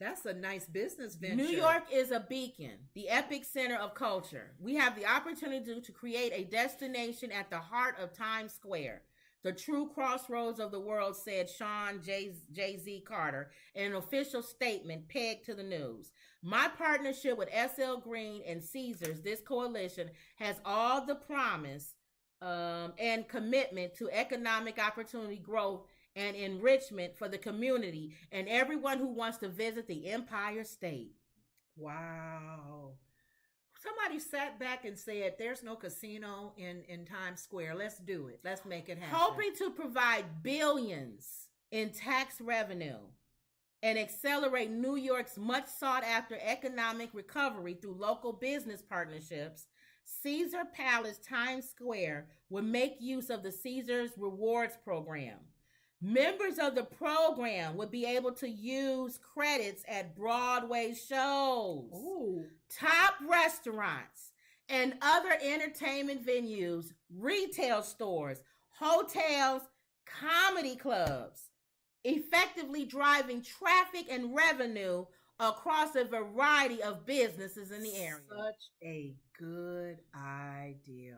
That's a nice business venture. New York is a beacon, the epic center of culture. We have the opportunity to create a destination at the heart of Times Square, the true crossroads of the world, said Sean JayZ Carter in an official statement pegged to the news. My partnership with SL Green and Caesars, this coalition, has all the promise and commitment to economic opportunity growth and enrichment for the community and everyone who wants to visit the Empire State. Wow. Somebody sat back and said, there's no casino in Times Square. Let's do it. Let's make it happen. Hoping to provide billions in tax revenue and accelerate New York's much sought after economic recovery through local business partnerships, Caesar Palace Times Square will make use of the Caesars Rewards Program. Members of the program would be able to use credits at Broadway shows, top restaurants, and other entertainment venues, retail stores, hotels, comedy clubs, effectively driving traffic and revenue across a variety of businesses in the area. Such a good idea.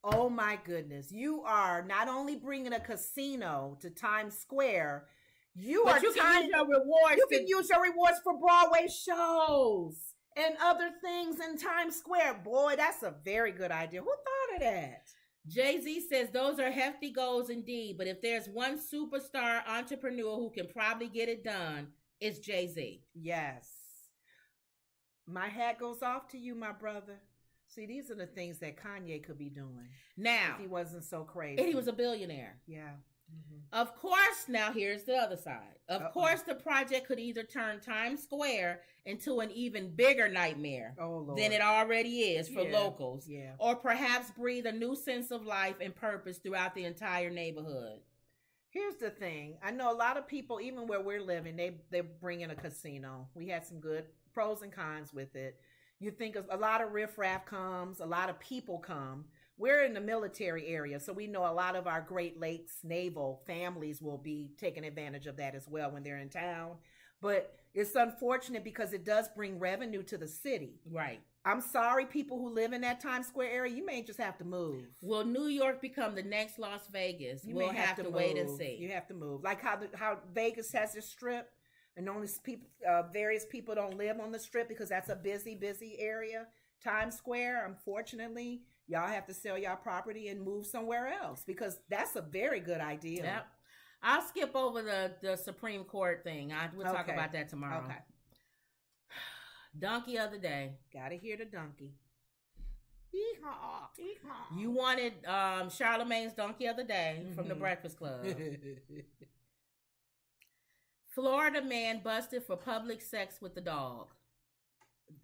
Oh my goodness. You are not only bringing a casino to Times Square, you can use your rewards. You can use your rewards for Broadway shows and other things in Times Square. Boy, that's a very good idea. Who thought of that? JayZ says those are hefty goals indeed, but if there's one superstar entrepreneur who can probably get it done, it's JayZ. Yes. My hat goes off to you, my brother. See, these are the things that Kanye could be doing now if he wasn't so crazy. And he was a billionaire. Yeah. Of course, now here's the other side. Of course, the project could either turn Times Square into an even bigger nightmare than it already is for locals, or perhaps breathe a new sense of life and purpose throughout the entire neighborhood. Here's the thing. I know a lot of people, even where we're living, they bring in a casino. We had some good pros and cons with it. You think a lot of riffraff comes, a lot of people come. We're in the military area, so we know a lot of our Great Lakes naval families will be taking advantage of that as well when they're in town. But it's unfortunate because it does bring revenue to the city. Right. I'm sorry, people who live in that Times Square area, you may just have to move. Will New York become the next Las Vegas? We'll have to wait and see. You have to move. Like how Vegas has this strip, and only people, various people don't live on the strip because that's a busy area. Times Square, unfortunately, y'all have to sell y'all property and move somewhere else because that's a very good idea. Yep. I'll skip over the Supreme Court thing. We'll talk about that tomorrow. Okay. Donkey of the day. Gotta hear the donkey. You wanted Charlamagne's donkey of the day from the Breakfast Club. Florida man busted for public sex with the dog.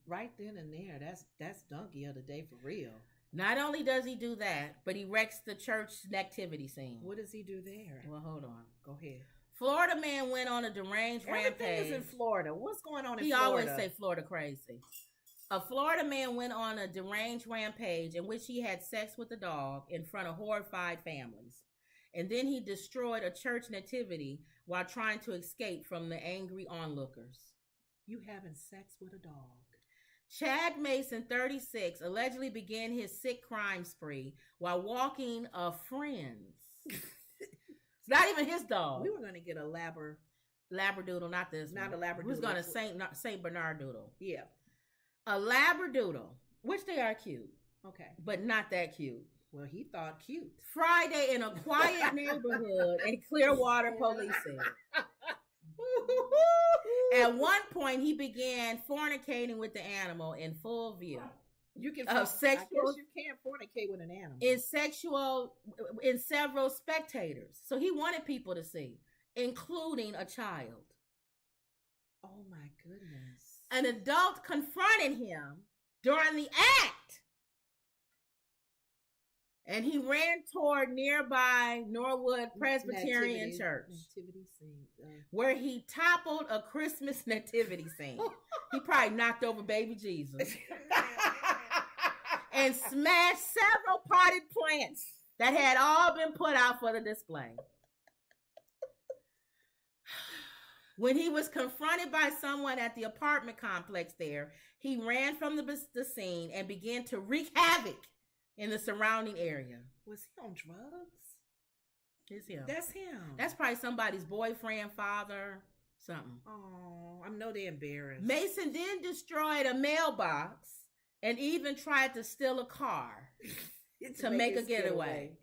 Right then and there, that's donkey of the day for real. Not only does he do that, but he wrecks the church nativity scene. What does he do there? Well, hold on. Go ahead. Florida man went on a deranged rampage. Everything is in Florida. What's going on in Florida? He always say Florida crazy. A Florida man went on a deranged rampage in which he had sex with a dog in front of horrified families. And then he destroyed a church nativity while trying to escape from the angry onlookers. You having sex with a dog? Chad Mason, 36, allegedly began his sick crime spree while walking a friend's. It's not even his dog. We were going to get a Labradoodle, not this Not one. a Labradoodle. Who's gonna Saint Bernard Doodle? Yeah. A Labradoodle, which they are cute. Okay. But not that cute. Well, he thought cute. Friday in a quiet neighborhood in Clearwater, police said. At one point, he began fornicating with the animal in full view. You can of sexual. I guess you can't fornicate with an animal. In several spectators. So he wanted people to see, including a child. Oh my goodness. An adult confronted him during the act. And he ran toward nearby Norwood Presbyterian Church, where he toppled a Christmas nativity scene. He probably knocked over baby Jesus and smashed several potted plants that had all been put out for the display. When he was confronted by someone at the apartment complex there, he ran from the scene and began to wreak havoc in the surrounding area. Was he on drugs? It's him. That's him. That's probably somebody's boyfriend, father, something. Oh, I know they're embarrassed. Mason then destroyed a mailbox and even tried to steal a car to make a getaway.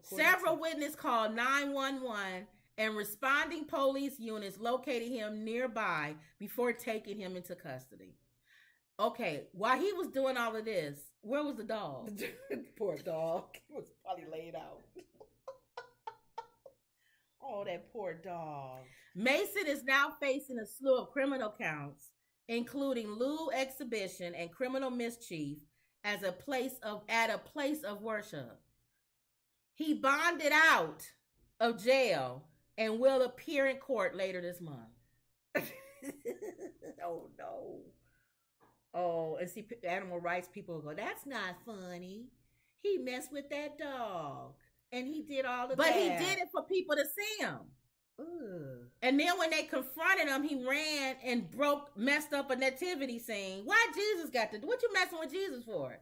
Several witnesses called 911 and responding police units located him nearby before taking him into custody. Okay, while he was doing all of this, where was the dog? Poor dog. He was probably laid out. Oh, that poor dog. Mason is now facing a slew of criminal counts, including lewd exhibition and criminal mischief at a place of worship. He bonded out of jail and will appear in court later this month. Oh no. Oh, and see, animal rights people will go, that's not funny. He messed with that dog. And he did all of that. But he did it for people to see him. Ugh. And then when they confronted him, he ran and messed up a nativity scene. Why Jesus got to do? What you messing with Jesus for?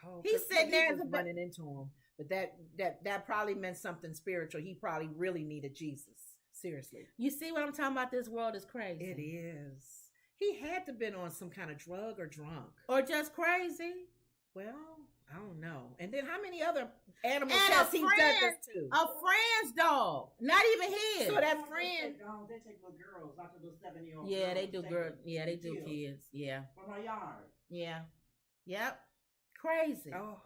Oh, he's sitting there running into him. But that probably meant something spiritual. He probably really needed Jesus. Seriously. You see what I'm talking about? This world is crazy. It is. He had to have been on some kind of drug or drunk. Or just crazy. Well, I don't know. And then how many other animals has he done this to? A friend's dog. Not even his. So that friend. They take little girls, not the little 7-year-old. Yeah, they do girls. Yeah, they do kids. Yeah. From our yard. Yeah. Yep. Crazy. Oh.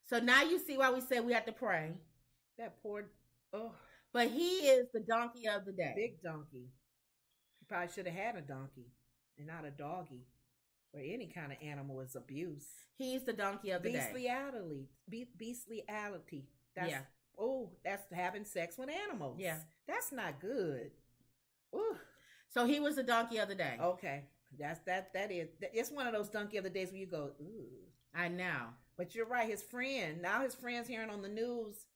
So now you see why we said we have to pray. That poor. Oh. But he is the donkey of the day. Big donkey. Probably should have had a donkey and not a doggy, where any kind of animal is abuse. He's the donkey of the day. Bestiality. That's, yeah. Oh, that's having sex with animals. Yeah. That's not good. Ooh. So he was the donkey of the day. Okay. That is. It's one of those donkey of the days where you go, ooh. I know. But you're right. His friend, now his friend's hearing on the news,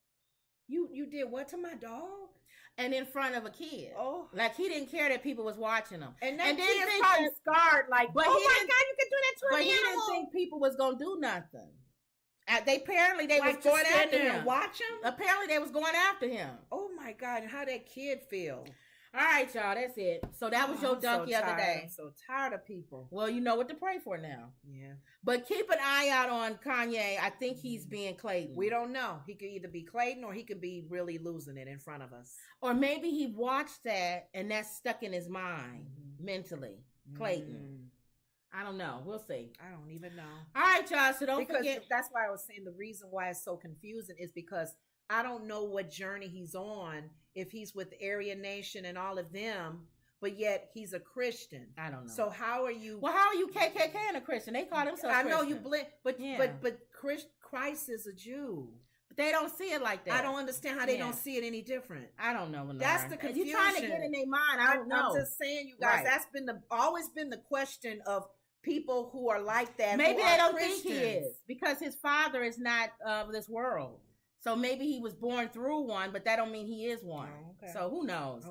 you did what to my dog? And in front of a kid. Oh. Like he didn't care that people was watching him. And that kid's probably scarred like, but oh my God, you could do that to an animal. But he didn't think people was going to do nothing. Apparently they like was going after him. And watch him? Apparently they was going after him. Oh my God, and how that kid feel. All right, y'all, that's it. So that was your donkey of the day. I'm so tired of people. Well, you know what to pray for now. Yeah. But keep an eye out on Kanye. I think he's being Clayton. We don't know. He could either be Clayton or he could be really losing it in front of us. Or maybe he watched that and that's stuck in his mind mentally. Clayton. I don't know. We'll see. I don't even know. All right, y'all. So don't forget. That's why I was saying the reason why it's so confusing is because I don't know what journey he's on, if he's with Aryan Nation and all of them, but yet he's a Christian. I don't know. So how are you? Well, how are you KKK and a Christian? They call themselves Christian. I know Christian. you blend, but Christ is a Jew. But they don't see it like that. I don't understand how they don't see it any different. I don't know. That's the confusion. You're trying to get in their mind. I don't know. I'm just saying, you guys. Right. That's been always been the question of people who are like that. Maybe they don't think he is because his father is not of this world. So maybe he was born through one, but that don't mean he is one. Oh, okay. So who knows?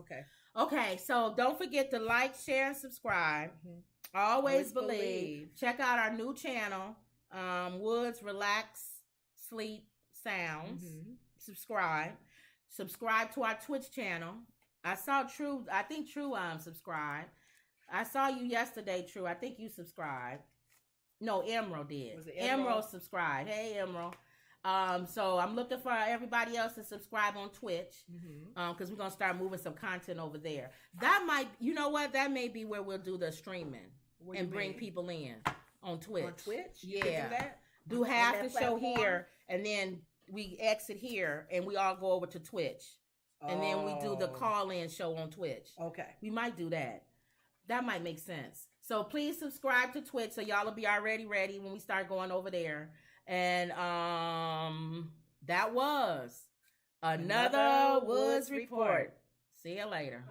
Okay. So don't forget to like, share, and subscribe. Always believe. Check out our new channel, Woods Relax Sleep Sounds. Subscribe to our Twitch channel, I saw True. I think True subscribed. I saw you yesterday, True. I think you subscribed. No, Emerald did. Was it Emerald subscribed. Hey, Emerald. So I'm looking for everybody else to subscribe on Twitch. Because we're gonna start moving some content over there. That might, you know what? That may be where we'll do the streaming and bring people in on Twitch. On Twitch? You Yeah. can do that? Do half On the that show platform? here, and then we exit here, and we all go over to Twitch. And then we do the call-in show on Twitch. Okay. We might do that. That might make sense. So please subscribe to Twitch so y'all will be already ready when we start going over there. And that was another Woods Report. See you later.